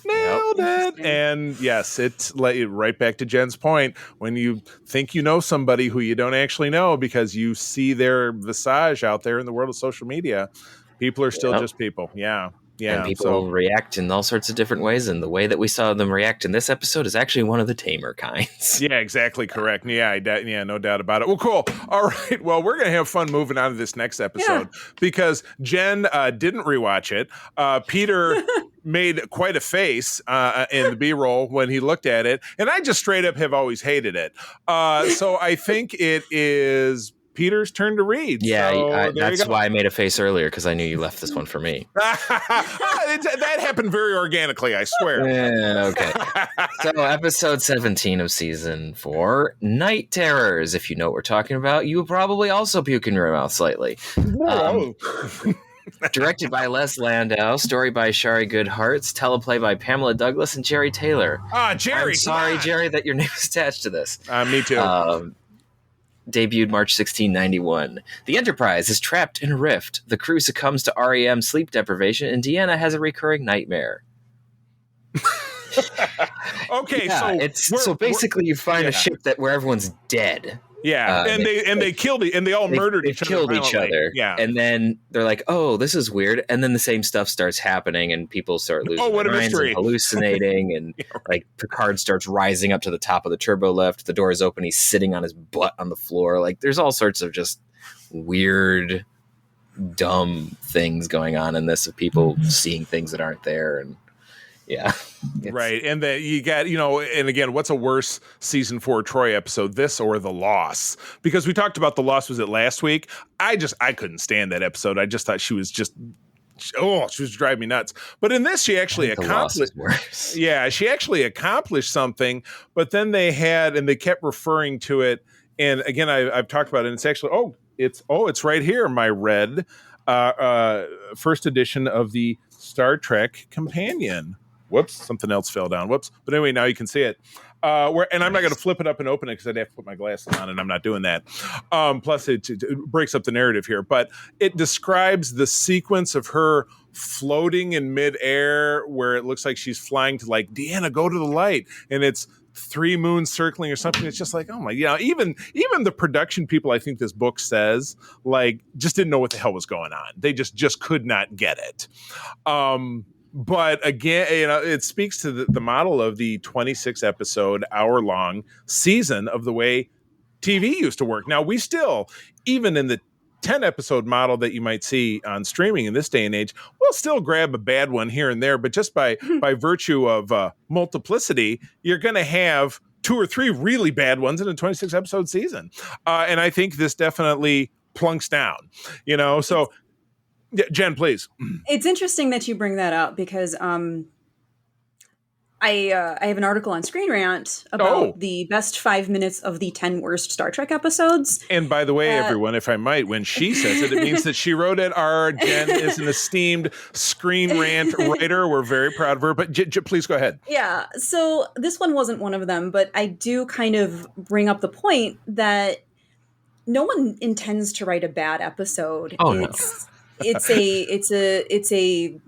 Nailed it. And yes, it's right back to Jen's point. When you think you know somebody who you don't actually know because you see their visage out there in the world of social media, people are still just people. Yeah. And people react in all sorts of different ways, and the way that we saw them react in this episode is actually one of the tamer kinds. Yeah, exactly correct. Yeah, no doubt about it. Well, cool. All right. Well, we're going to have fun moving on to this next episode because Jen didn't rewatch it. Peter made quite a face in the B-roll when he looked at it, and I just straight up have always hated it. So I think it is Peter's turn to read. Yeah, so that's why I made a face earlier, because I knew you left this one for me. That happened very organically, I swear. Yeah, okay. So episode 17 of season 4, Night Terrors. If you know what we're talking about, you will probably also puke in your mouth slightly. Directed by Les Landau, story by Shari Goodharts, teleplay by Pamela Douglas and Jerry Taylor. Jerry! I'm sorry, Jerry, that your name is attached to this. Me too. Debuted March 1691. The Enterprise is trapped in a rift. The crew succumbs to REM sleep deprivation, and Deanna has a recurring nightmare. Okay, so basically you find a ship where everyone's dead. Yeah, and they killed it, and they all murdered each other. Killed each other. Yeah, and then they're like, "Oh, this is weird." And then the same stuff starts happening, and people start losing their minds and hallucinating, and like Picard starts rising up to the top of the turbo lift. The door is open. He's sitting on his butt on the floor. Like, there's all sorts of just weird, dumb things going on in this, of people seeing things that aren't there, and right. And that you got, and again, what's a worse season 4 Troy episode, this or The Loss? Because we talked about The Loss, was it last week? I couldn't stand that episode. I just thought she was driving me nuts. But in this, she actually accomplished. Yeah, she actually accomplished something. But then they kept referring to it. And again, I've talked about it. And it's actually, it's right here. My red first edition of the Star Trek Companion. Whoops, something else fell down. Whoops. But anyway, now you can see it. And I'm not going to flip it up and open it because I'd have to put my glasses on, and I'm not doing that. Plus, it breaks up the narrative here. But it describes the sequence of her floating in midair where it looks like she's flying to, like, Deanna, go to the light. And it's 3 moons circling or something. It's just like, oh my, even the production people, I think this book says, like, just didn't know what the hell was going on. They just could not get it. But again, it speaks to the model of the 26 episode, hour-long season of the way TV used to work. Now, we still, even in the 10 episode model that you might see on streaming in this day and age, we'll still grab a bad one here and there. But just by virtue of multiplicity, you're going to have 2 or 3 really bad ones in a 26 episode season. And I think this definitely plunks down, so... Yeah, Jen, please. It's interesting that you bring that up because I have an article on Screen Rant about the best 5 minutes of the 10 worst Star Trek episodes. And by the way, everyone, if I might, when she says it, it means that she wrote it. Our Jen is an esteemed Screen Rant writer. We're very proud of her. But please go ahead. Yeah, so this one wasn't one of them, but I do kind of bring up the point that no one intends to write a bad episode. it's a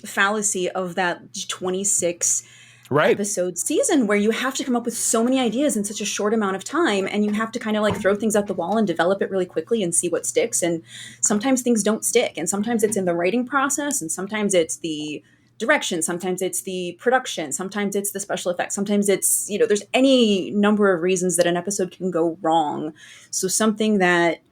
fallacy of that 26 episode season where you have to come up with so many ideas in such a short amount of time, and you have to kind of like throw things at the wall and develop it really quickly and see what sticks. And sometimes things don't stick, and sometimes it's in the writing process, and sometimes it's the direction, sometimes it's the production, sometimes it's the special effects, sometimes it's, there's any number of reasons that an episode can go wrong. So something that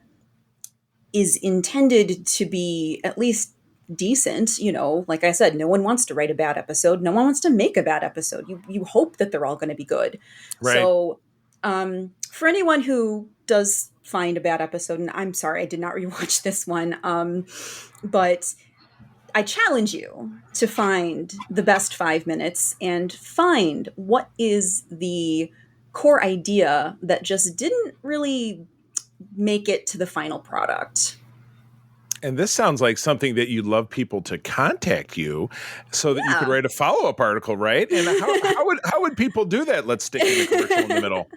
is intended to be at least decent, like I said, no one wants to write a bad episode, no one wants to make a bad episode. You hope that they're all going to be good. Right. So for anyone who does find a bad episode, and I'm sorry I did not rewatch this one, but I challenge you to find the best 5 minutes and find what is the core idea that just didn't really make it to the final product. And this sounds like something that you'd love people to contact you so that you could write a follow-up article, right? And how would people do that? Let's stick in the commercial in the middle.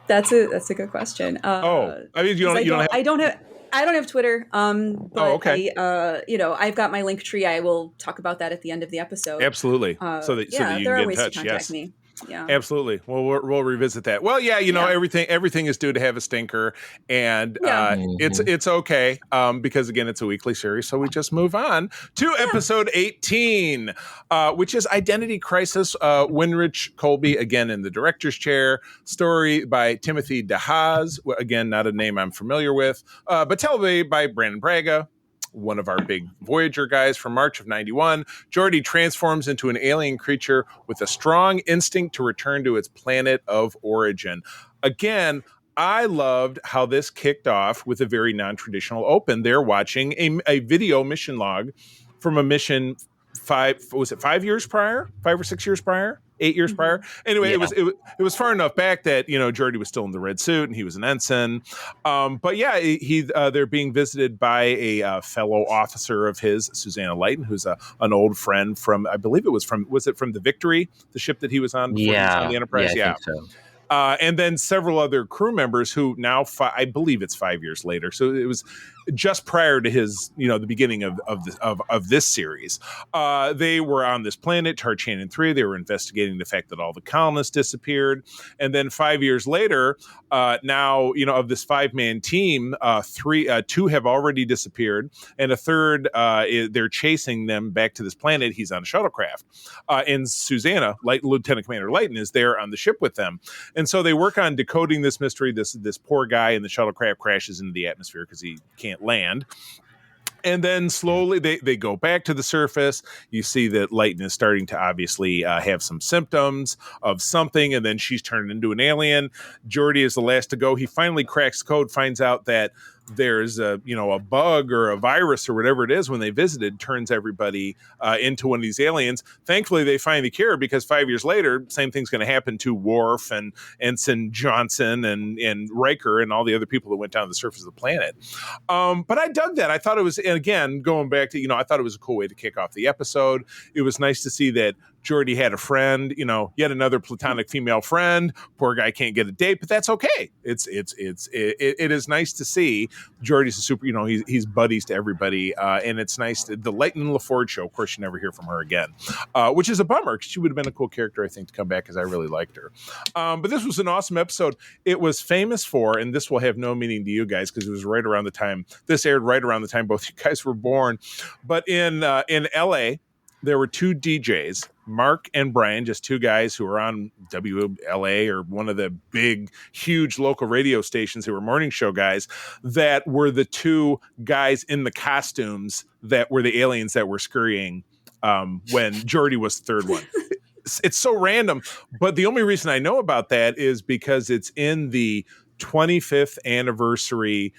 That's a good question. I mean, I don't have Twitter. But okay. I've got my link tree. I will talk about that at the end of the episode. Absolutely. So that you can get in touch. To contact me. Yeah, absolutely. Well, we'll revisit that. Well, everything is due to have a stinker, and it's okay because again, it's a weekly series, so we just move on to episode 18, which is Identity Crisis. Winrich Colby again in the director's chair. Story by Timothy DeHaas. Again, not a name I'm familiar with, but television by Brandon Braga, one of our big Voyager guys from March of 91. Geordi transforms into an alien creature with a strong instinct to return to its planet of origin. Again, I loved how this kicked off with a very non-traditional open. They're watching a video mission log from a mission 5 years prior? 5 or 6 years prior? 8 years prior. Anyway, it was far enough back that Geordi was still in the red suit and he was an ensign. But yeah, they're being visited by a fellow officer of his, Susanna Lighton, who's an old friend from, I believe was it from the Victory, the ship that he was on before he was on the Enterprise? Yeah, I think so. And then several other crew members who now, I believe it's 5 years later. So it was just prior to his, the beginning of this series. They were on this planet, Tarchanan 3. They were investigating the fact that all the colonists disappeared. And then 5 years later, now, of this 5-man team, 2 have already disappeared. And a third, they're chasing them back to this planet. He's on a shuttlecraft. And Susanna, Lieutenant Commander Lighton, is there on the ship with them. And so they work on decoding this mystery. This poor guy in the shuttlecraft crashes into the atmosphere because he can't land. And then slowly they go back to the surface. You see that Lighton is starting to obviously have some symptoms of something, and then she's turned into an alien. Geordi is the last to go. He finally cracks code, finds out that there's a bug or a virus or whatever it is when they visited, turns everybody into one of these aliens. Thankfully, they find the cure because 5 years later, same thing's going to happen to Worf and Ensign Johnson and Riker and all the other people that went down to the surface of the planet. But I dug that. I thought it was, and again, going back to, I thought it was a cool way to kick off the episode. It was nice to see that Geordi had a friend, yet another platonic female friend. Poor guy can't get a date, but that's okay. It is nice to see Geordi's a super, he's buddies to everybody. And it's nice to, the Lighton and LaForge show, of course, you never hear from her again, which is a bummer because she would have been a cool character, I think, to come back because I really liked her. But this was an awesome episode. It was famous for, and this will have no meaning to you guys because it was right around the time, this aired right around the time both you guys were born. But in LA, there were 2 DJs, Mark and Brian, just 2 guys who were on WLA or one of the big, huge local radio stations who were morning show guys that were the 2 guys in the costumes that were the aliens that were scurrying when Geordi was the third one. It's so random, but the only reason I know about that is because it's in the 25th anniversary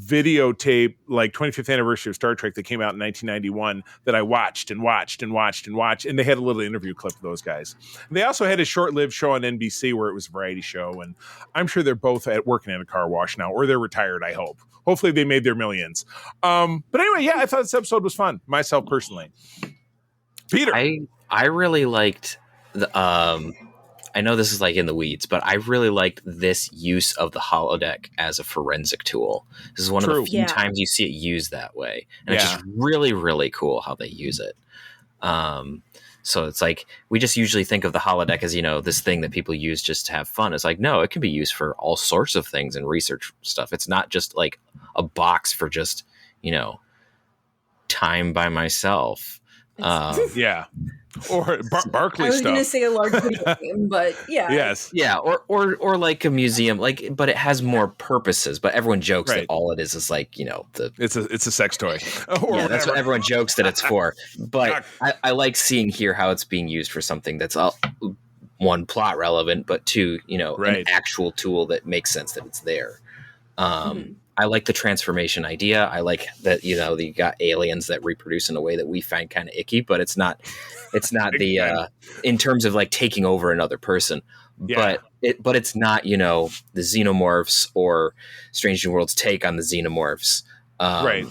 videotape, like 25th anniversary of Star Trek that came out in 1991 that I watched, and they had a little interview clip of those guys. And they also had a short-lived show on NBC where it was a variety show, and I'm sure they're both working in a car wash now, or they're retired, I hope. Hopefully they made their millions. But anyway, yeah, I thought this episode was fun, myself personally. Peter. I really liked the I know this is like in the weeds, but I really liked this use of the holodeck as a forensic tool. This is one of the few times you see it used that way. And it's just really, really cool how they use it. So it's like, we just usually think of the holodeck as, this thing that people use just to have fun. It's like, no, it can be used for all sorts of things and research stuff. It's not just like a box for just, time by myself. Or Barkley stuff. I was going to say a large video game, but or like a museum, but it has more purposes. But everyone jokes that all it is like it's a sex toy. That's what everyone jokes that it's for. But I like seeing here how it's being used for something that's one, plot relevant, but two, an actual tool that makes sense that it's there. I like the transformation idea. I like that, you got aliens that reproduce in a way that we find kind of icky, but it's not the, in terms of like taking over another person, but it's not, the xenomorphs or Strange New World's take on the xenomorphs.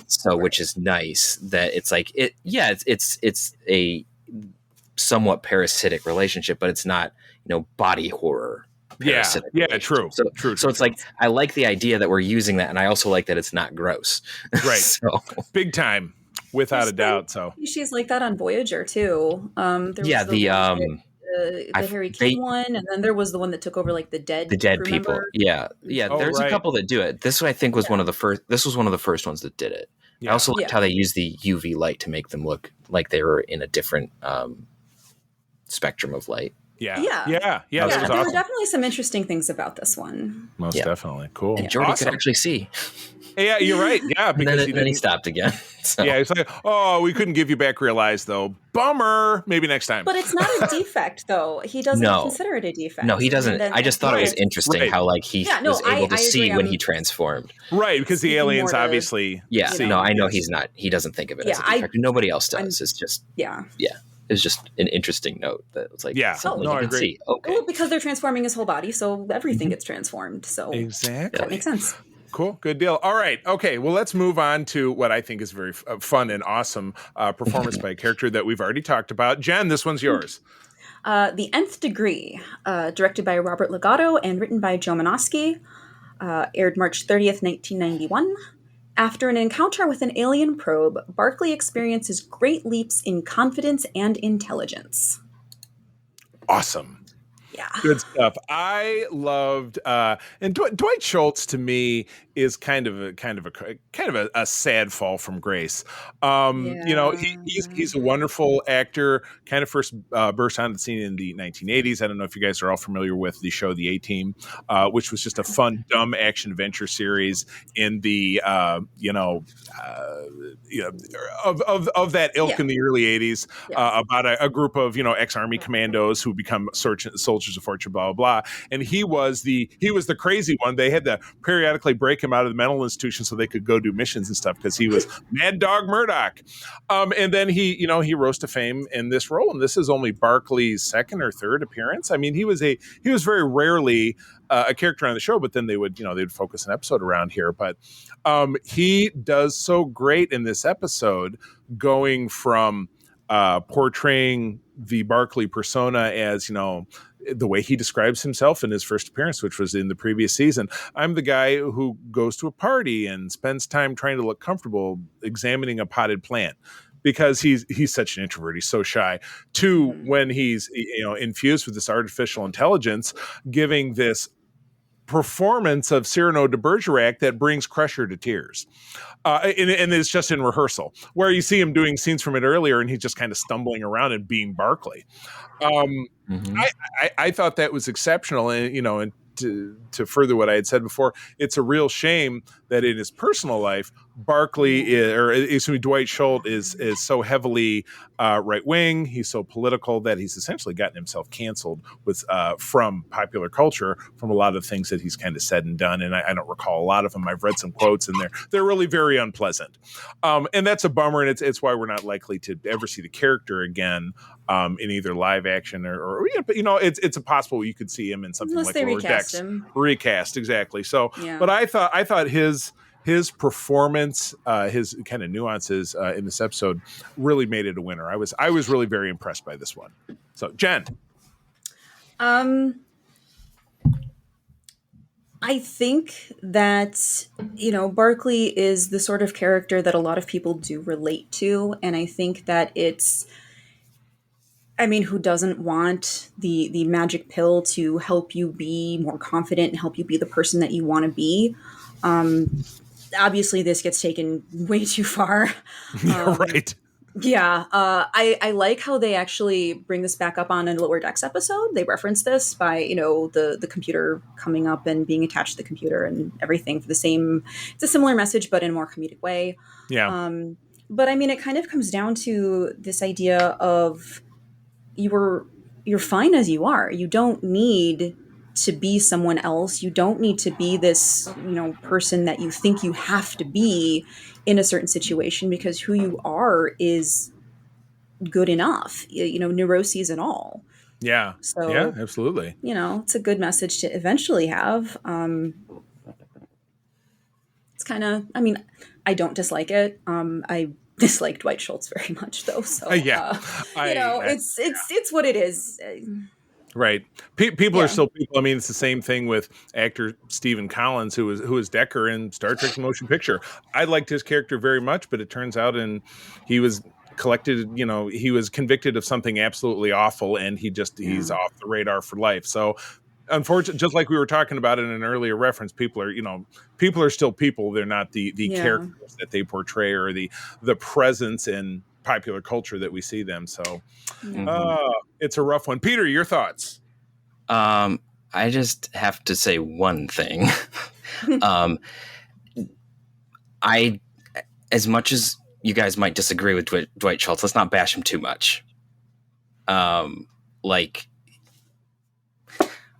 So, which is nice that it's like, it's a somewhat parasitic relationship, but it's not, body horror. True. So it's like, I like the idea that we're using that, and I also like that it's not gross. So big time, without a doubt. So she's like that on Voyager too. The Harry King one, and then there was the one that took over like the dead people. There's a couple that do it. This I think was one of the first. This was one of the first ones that did it. I also liked how they used the UV light to make them look like they were in a different spectrum of light. There were definitely some interesting things about this one. Most definitely. Cool. And Jordy could actually see. Yeah, you're right. Yeah, because then he stopped again. So. Yeah, it's like, we couldn't give you back real eyes, though. Bummer. Maybe next time. But it's not a defect, though. He doesn't consider it a defect. No, he doesn't. I just thought it was interesting how like he was able to see when he transformed. Right, because the aliens obviously. I know he's not. He doesn't think of it as a defect. Nobody else does. It's just. It was just an interesting note that was like, something you can see. Okay. Well, because they're transforming his whole body, so everything gets transformed. So exactly, that makes sense. Cool. Good deal. All right. Okay. Well, let's move on to what I think is very fun and awesome performance by a character that we've already talked about. Jen, this one's yours. The Nth Degree, directed by Robert Legato and written by Joe Menosky, aired March 30th, 1991. After an encounter with an alien probe, Barkley experiences great leaps in confidence and intelligence. Awesome. Yeah. Good stuff. I loved, and Dwight Schultz to me is kind of a sad fall from grace. He's a wonderful actor. Kind of first burst onto the scene in the 1980s. I don't know if you guys are all familiar with the show The A-Team, which was just a fun, dumb action adventure series in the of that ilk in the early 80s about a group of ex-army commandos who become soldiers of fortune, blah blah blah. And he was the crazy one. They had to periodically break him out of the mental institution so they could go do missions and stuff because he was Mad Dog Murdoch. And then he rose to fame in this role, and this is only Barkley's second or third appearance. I mean, he was very rarely a character on the show, but then they'd focus an episode around here. But he does so great in this episode, going from portraying the Barkley persona as the way he describes himself in his first appearance, which was in the previous season. I'm the guy who goes to a party and spends time trying to look comfortable examining a potted plant, because he's such an introvert. He's so shy. To when he's infused with this artificial intelligence, giving this performance of Cyrano de Bergerac that brings Crusher to tears. And it's just in rehearsal, where you see him doing scenes from it earlier and he's just kind of stumbling around and being Barkley. I thought that was exceptional. And to further what I had said before, it's a real shame that in his personal life, Dwight Schultz is so heavily right wing. He's so political that he's essentially gotten himself canceled from popular culture from a lot of things that he's kind of said and done. And I don't recall a lot of them. I've read some quotes, and they're really very unpleasant. And that's a bummer. And it's why we're not likely to ever see the character again in either live action or but it's a possible you could see him in something unless like they Lower recast Decks. him. Recast, exactly. So, but I thought his performance, his kind of nuances in this episode really made it a winner. I was really very impressed by this one. So, Jen. I think that, Barkley is the sort of character that a lot of people do relate to. And I think that who doesn't want the magic pill to help you be more confident and help you be the person that you want to be? Obviously, this gets taken way too far. Right. Yeah, I like how they actually bring this back up on a Lower Decks episode. They reference this by, the computer coming up and being attached to the computer and everything for the same. It's a similar message, but in a more comedic way. Yeah. But it kind of comes down to this idea of you're fine as you are. You don't need to be someone else. You don't need to be this, person that you think you have to be in a certain situation, because who you are is good enough, neuroses and all. Yeah. So yeah, absolutely. It's a good message to eventually have. It's kind of, I don't dislike it. I dislike Dwight Schultz very much, though. So it's what it is. Right. People are still people. It's the same thing with actor Stephen Collins, who was Decker in Star Trek: The Motion Picture. I liked his character very much, but it turns out he was he was convicted of something absolutely awful, and he's off the radar for life. So unfortunately, just like we were talking about in an earlier reference, people are still people. They're not the characters that they portray or the presence in popular culture that we see them. So it's a rough one. Peter, your thoughts? I just have to say one thing. As much as you guys might disagree with Dwight Schultz, let's not bash him too much.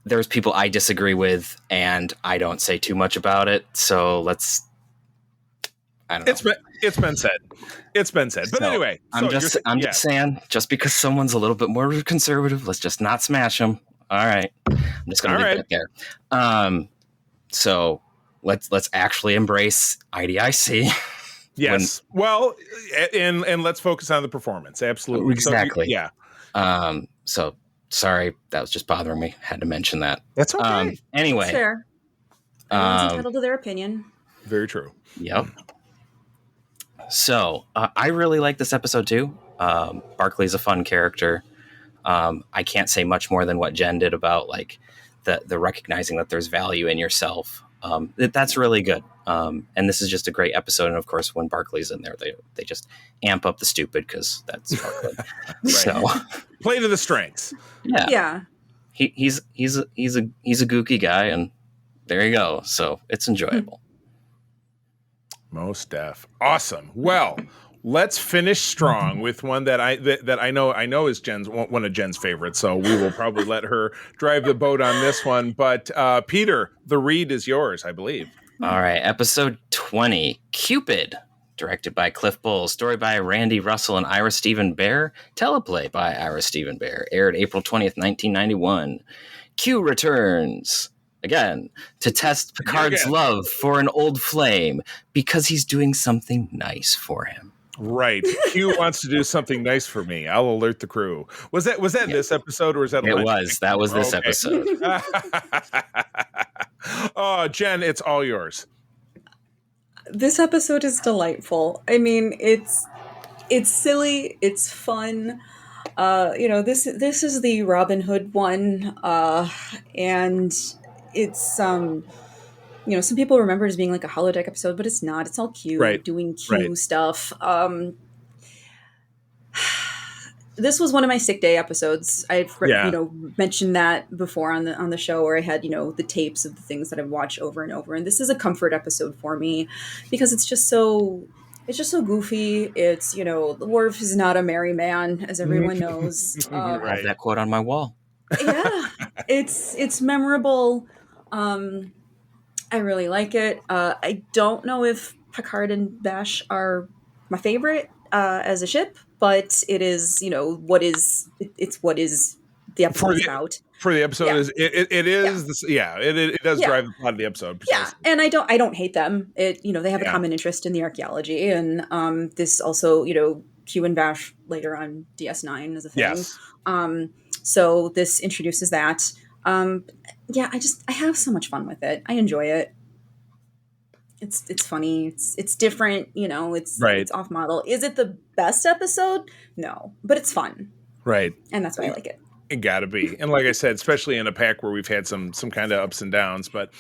There's people I disagree with, and I don't say too much about it. So I don't know. It's been said. But anyway, I'm just saying, just because someone's a little bit more conservative, let's just not smash them. All right. I'm just going to leave it there. So let's actually embrace IDIC. Yes. And let's focus on the performance. Absolutely. Exactly. So, so sorry, that was just bothering me. Had to mention that. That's okay. Anyway. That's fair. Everyone's entitled to their opinion. Very true. Yep. So I really like this episode too. Barkley's a fun character. I can't say much more than what Jen did about the recognizing that there's value in yourself. That's really good. And this is just a great episode. And of course, when Barkley's in there, they just amp up the stupid because that's Barkley. So play to the strengths. Yeah. He's a gooky guy, and there you go. So it's enjoyable. Most def. Awesome. Well, let's finish strong with one that I know is one of Jen's favorites. So we will probably let her drive the boat on this one. But Peter, the read is yours, I believe. All right, episode 20, Cupid, directed by Cliff Bull, story by Randy Russell and Ira Stephen Bear, teleplay by Ira Stephen Bear, aired April 20th, 1991. Q returns again to test Picard's love for an old flame because he's doing something nice for him. Right. Q wants to do something nice for me. I'll alert the crew. Was that this episode, or was that? That was this episode. Oh, Jen, it's all yours. This episode is delightful. It's silly. It's fun. This is the Robin Hood one, and it's some people remember it as being like a holodeck episode, but it's not. It's all Q doing Q stuff. This was one of my sick day episodes. I've mentioned that before on the show, where I had the tapes of the things that I've watched over and over. And this is a comfort episode for me because it's just so goofy. It's the Worf is not a merry man, as everyone knows. I have that quote on my wall. Yeah, it's memorable. I really like it. I don't know if Picard and Bash are my favorite as a ship, but it is, what is the episode about. For the episode, it does drive the plot of the episode. Precisely. Yeah, and I don't hate them. They have a common interest in the archaeology, and this also, Q and Bash later on DS9 is a thing. Yes. So this introduces that. Yeah, I have so much fun with it. I enjoy it. It's funny. It's different. It's off model. Is it the best episode? No, but it's fun. Right. And that's why I like it. It gotta be. And like I said, especially in a pack where we've had some kind of ups and downs, but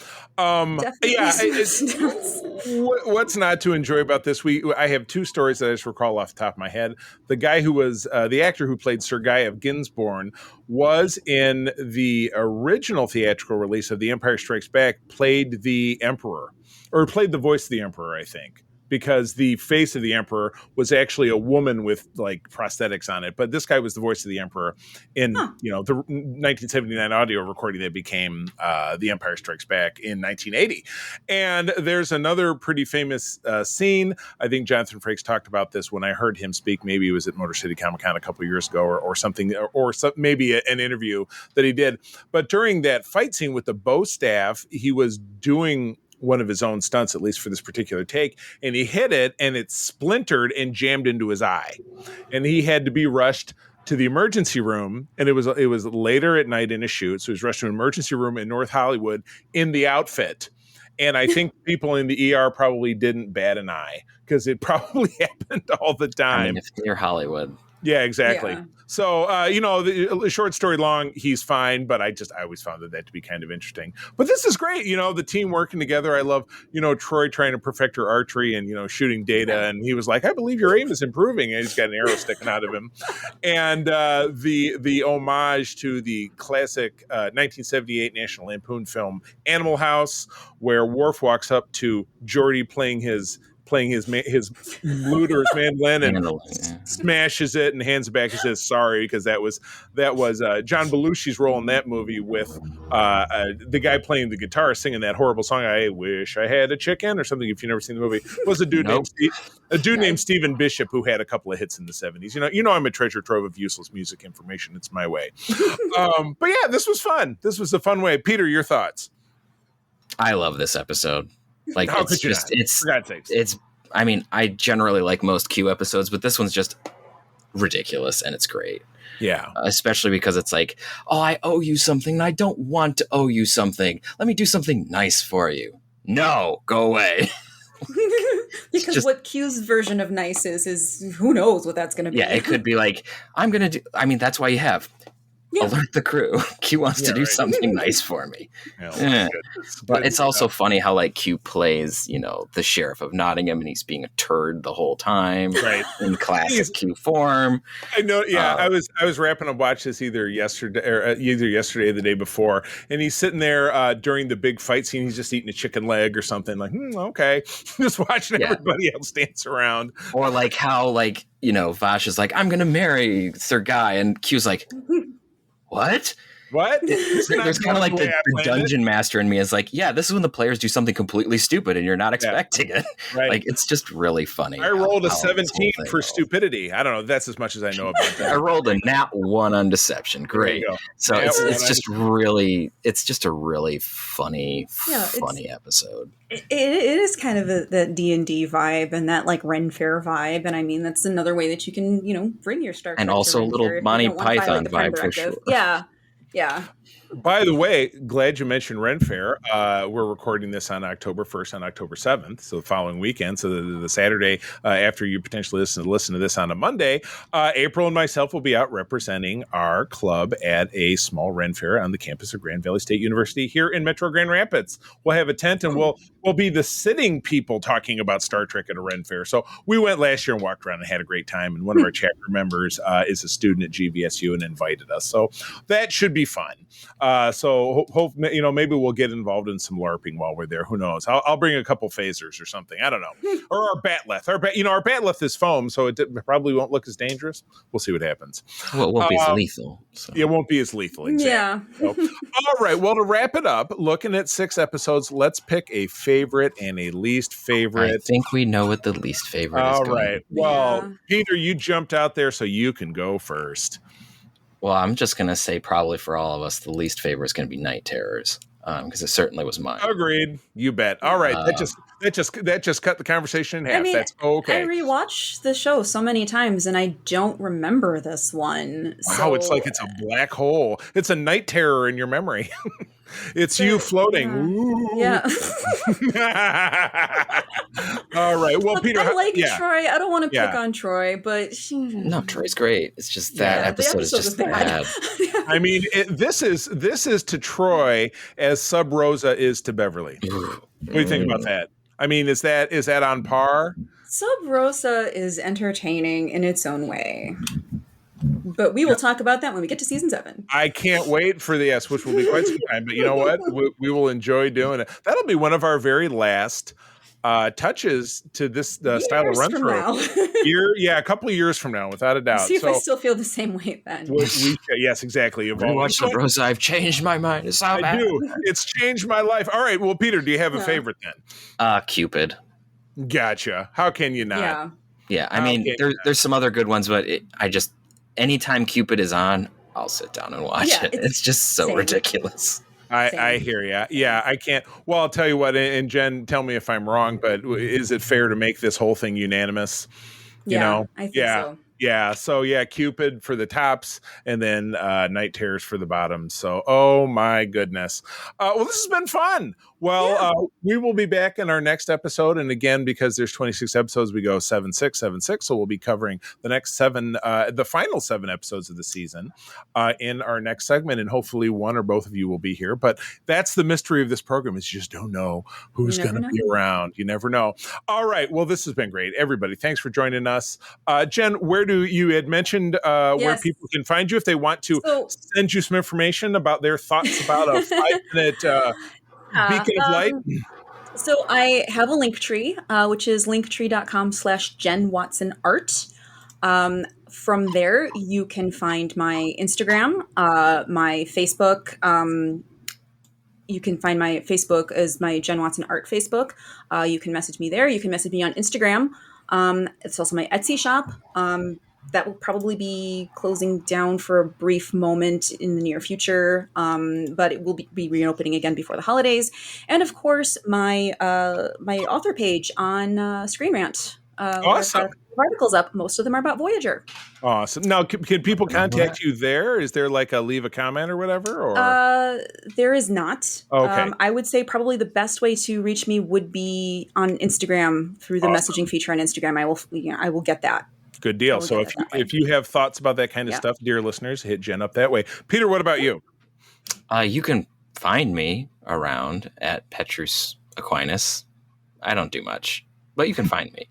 what's not to enjoy about this? I have two stories that I just recall off the top of my head. The guy who was the actor who played Sir Guy of Ginsborn was in the original theatrical release of The Empire Strikes Back, played the Emperor, or played the voice of the Emperor, I think, because the face of the Emperor was actually a woman with like prosthetics on it. But this guy was the voice of the Emperor in, the 1979 audio recording that became The Empire Strikes Back in 1980. And there's another pretty famous scene. I think Jonathan Frakes talked about this when I heard him speak. Maybe it was at Motor City Comic Con a couple of years ago or something, or maybe an interview that he did. But during that fight scene with the bow staff, he was doing one of his own stunts, at least for this particular take, and he hit it and it splintered and jammed into his eye, and he had to be rushed to the emergency room. And it was later at night in a shoot, so he was rushed to an emergency room in North Hollywood in the outfit. And I think people in the ER probably didn't bat an eye because it probably happened all the time. I mean, if near Hollywood. Yeah, exactly. Yeah. So, the short story long, he's fine, but I always found that to be kind of interesting. But this is great. The team working together. I love, Troy trying to perfect her archery and, shooting data. And he was like, I believe your aim is improving. And he's got an arrow sticking out of him. And the homage to the classic 1978 National Lampoon film Animal House, where Worf walks up to Geordi playing his lute or his mandolin and smashes it and hands it back and says sorry, because that was John Belushi's role in that movie with the guy playing the guitar singing that horrible song I Wish I Had a Chicken or something. If you've never seen the movie, was a dude named Stephen Bishop who had a couple of hits in the 70s. I'm a treasure trove of useless music information. It's my way. But yeah, this was fun. This was a fun way. Peter, your thoughts? I love this episode. Like, how could you not? For God's sakes. I mean, I generally like most Q episodes, but this one's just ridiculous and it's great. Yeah. Especially because it's like, oh, I owe you something and I don't want to owe you something. Let me do something nice for you. No, go away. Because what Q's version of nice is who knows what that's going to be. Yeah, it could be like, that's why you have alert the crew. Q wants to do something nice for me. But it's also funny how like Q plays, the sheriff of Nottingham, and he's being a turd the whole time, right? In classic Q form. I know. Yeah, I was wrapping up watch this either yesterday or the day before, and he's sitting there during the big fight scene. He's just eating a chicken leg or something. Like, okay, just watching everybody else dance around. Or like how Vash is like, I'm gonna marry Sir Guy, and Q's like, What? There's kind of like the dungeon master in me is like, yeah, this is when the players do something completely stupid and you're not expecting it. Right. Like, it's just really funny. I rolled a 17 for stupidity. I don't know. That's as much as I know about that. I rolled a nat 1 on deception. Great. So it's just a really funny episode. It is kind of that D&D vibe and that like Ren Fair vibe. And I mean, that's another way that you can, bring your Star Trek. And also a little Monty Python vibe for sure. Yeah. Yeah. By the way, glad you mentioned Ren Fair. We're recording this on October 1st, on October 7th, so the following weekend. So the Saturday after you potentially listen to this on a Monday, April and myself will be out representing our club at a small Ren Fair on the campus of Grand Valley State University here in Metro Grand Rapids. We'll have a tent and we'll be the sitting people talking about Star Trek at a Ren Fair. So we went last year and walked around and had a great time. And one of our chapter members is a student at GVSU and invited us. So that should be fun. So hope maybe we'll get involved in some LARPing while we're there. Who knows? I'll bring a couple phasers or something. I don't know. Or our batleth. Our batleth is foam, so it probably won't look as dangerous. We'll see what happens. Well, it won't be as lethal. So. It won't be as lethal. Exactly. Yeah. All right. Well, to wrap it up, looking at 6 episodes, let's pick a favorite and a least favorite. I think we know what the least favorite is. All right. Well, Peter, you jumped out there, so you can go first. Well, I'm just going to say probably for all of us, the least favorite is going to be Night Terrors. because it certainly was mine. Agreed. You bet. All right, that just cut the conversation in half. That's okay. I rewatched the show so many times, and I don't remember this one. Wow, it's like it's a black hole. It's a night terror in your memory. It's you floating. Yeah. All right. Well, Look, Peter, I like Troy. I don't want to pick on Troy, but no, Troy's great. It's just that episode is just bad. I mean, this is to Troy as Sub Rosa is to Beverly. What do you think about that? I mean, is that on par? Sub Rosa is entertaining in its own way. But we will talk about that when we get to season 7. I can't wait for this, which will be quite some time. But you know what? We will enjoy doing it. That'll be one of our very last touches to this style of run through. A couple of years from now, without a doubt. See if I still feel the same way then. Yes, exactly. Watch the Rosa. I've changed my mind. It's all bad. I do. It's changed my life. All right. Well, Peter, do you have a favorite then? Cupid. Gotcha. How can you not? Yeah. I mean, there's some other good ones, but anytime Cupid is on, I'll sit down and watch it. It's just so ridiculous. I hear you. Yeah, I can't. Well, I'll tell you what, and Jen, tell me if I'm wrong, but is it fair to make this whole thing unanimous? You know? I think so. Yeah. So Cupid for the tops, and then Night Terrors for the bottoms. So, oh my goodness. Well, this has been fun. Well, we will be back in our next episode, and again, because there's 26 episodes, we go 7-6, 7-6. So we'll be covering the next 7, the final 7 episodes of the season, in our next segment, and hopefully one or both of you will be here. But that's the mystery of this program: is you just don't know who's going to be around. You never know. All right. Well, this has been great, everybody. Thanks for joining us, Jen. Where do you had mentioned where people can find you if they want to send you some information about their thoughts about a 5-minute beacon of light? So I have a link tree, which is linktree.com/JenWatsonArt. From there, you can find my Instagram, my Facebook. You can find my Facebook as my Jen Watson Art Facebook. You can message me there. You can message me on Instagram. It's also my Etsy shop. That will probably be closing down for a brief moment in the near future, but it will be reopening again before the holidays. And of course, my author page on Screen Rant. Awesome. Articles up. Most of them are about Voyager. Awesome. Now, can people contact you there? Is there like a leave a comment or whatever? Or there is not. Okay. I would say probably the best way to reach me would be on Instagram through the messaging feature on Instagram. I will get that. Good deal. So if you have thoughts about that kind of stuff, dear listeners, hit Jen up that way. Peter, what about you? You can find me around at Petrus Aquinas. I don't do much, but you can find me.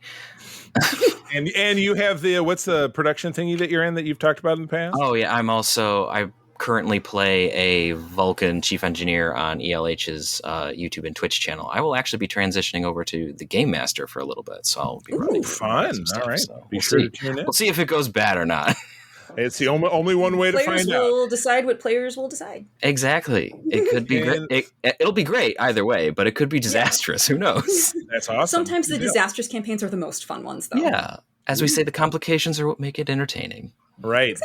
and you have what's the production thingy that you're in that you've talked about in the past? Oh yeah, I currently play a Vulcan chief engineer on ELH's YouTube and Twitch channel. I will actually be transitioning over to the Game Master for a little bit, so I'll be running fun. Stuff, all right, so be sure to tune in. We'll see if it goes bad or not. It's the only one way to find out. Players will decide what players will decide. Exactly. It could be great. It'll be great either way, but it could be disastrous. Who knows? That's awesome. Sometimes the disastrous campaigns are the most fun ones, though. Yeah. As we say, the complications are what make it entertaining. Right.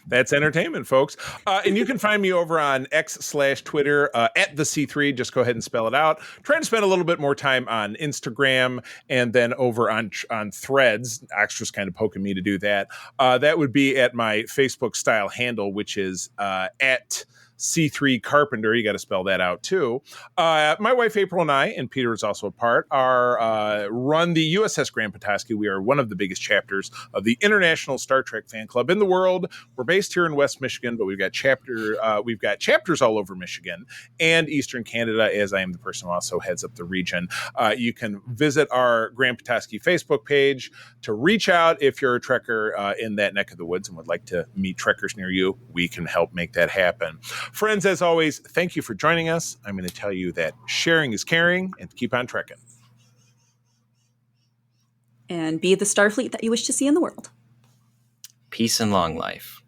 That's entertainment, folks. And you can find me over on X/Twitter at the C3. Just go ahead and spell it out. Trying to spend a little bit more time on Instagram and then over on Threads. Extra's kind of poking me to do that. That would be at my Facebook style handle, which is at C3 Carpenter. You got to spell that out too. My wife April and I, and Peter is also a part, run the USS Grand Petoskey. We are one of the biggest chapters of the International Star Trek Fan Club in the world. We're based here in West Michigan, but we've got chapters all over Michigan and Eastern Canada, as I am the person who also heads up the region. You can visit our Grand Petoskey Facebook page to reach out if you're a Trekker in that neck of the woods and would like to meet Trekkers near you. We can help make that happen. Friends, as always, thank you for joining us. I'm going to tell you that sharing is caring, and keep on trekking. And be the Starfleet that you wish to see in the world. Peace and long life.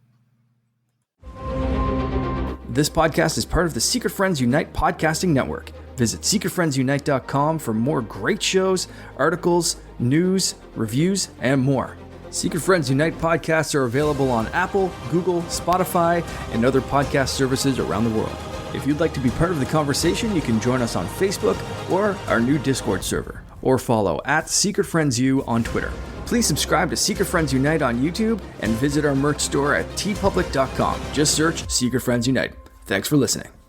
This podcast is part of the Secret Friends Unite podcasting network. Visit secretfriendsunite.com for more great shows, articles, news, reviews, and more. Secret Friends Unite podcasts are available on Apple, Google, Spotify, and other podcast services around the world. If you'd like to be part of the conversation, you can join us on Facebook or our new Discord server, or follow @SecretFriendsU on Twitter. Please subscribe to Secret Friends Unite on YouTube and visit our merch store at tpublic.com. Just search Secret Friends Unite. Thanks for listening.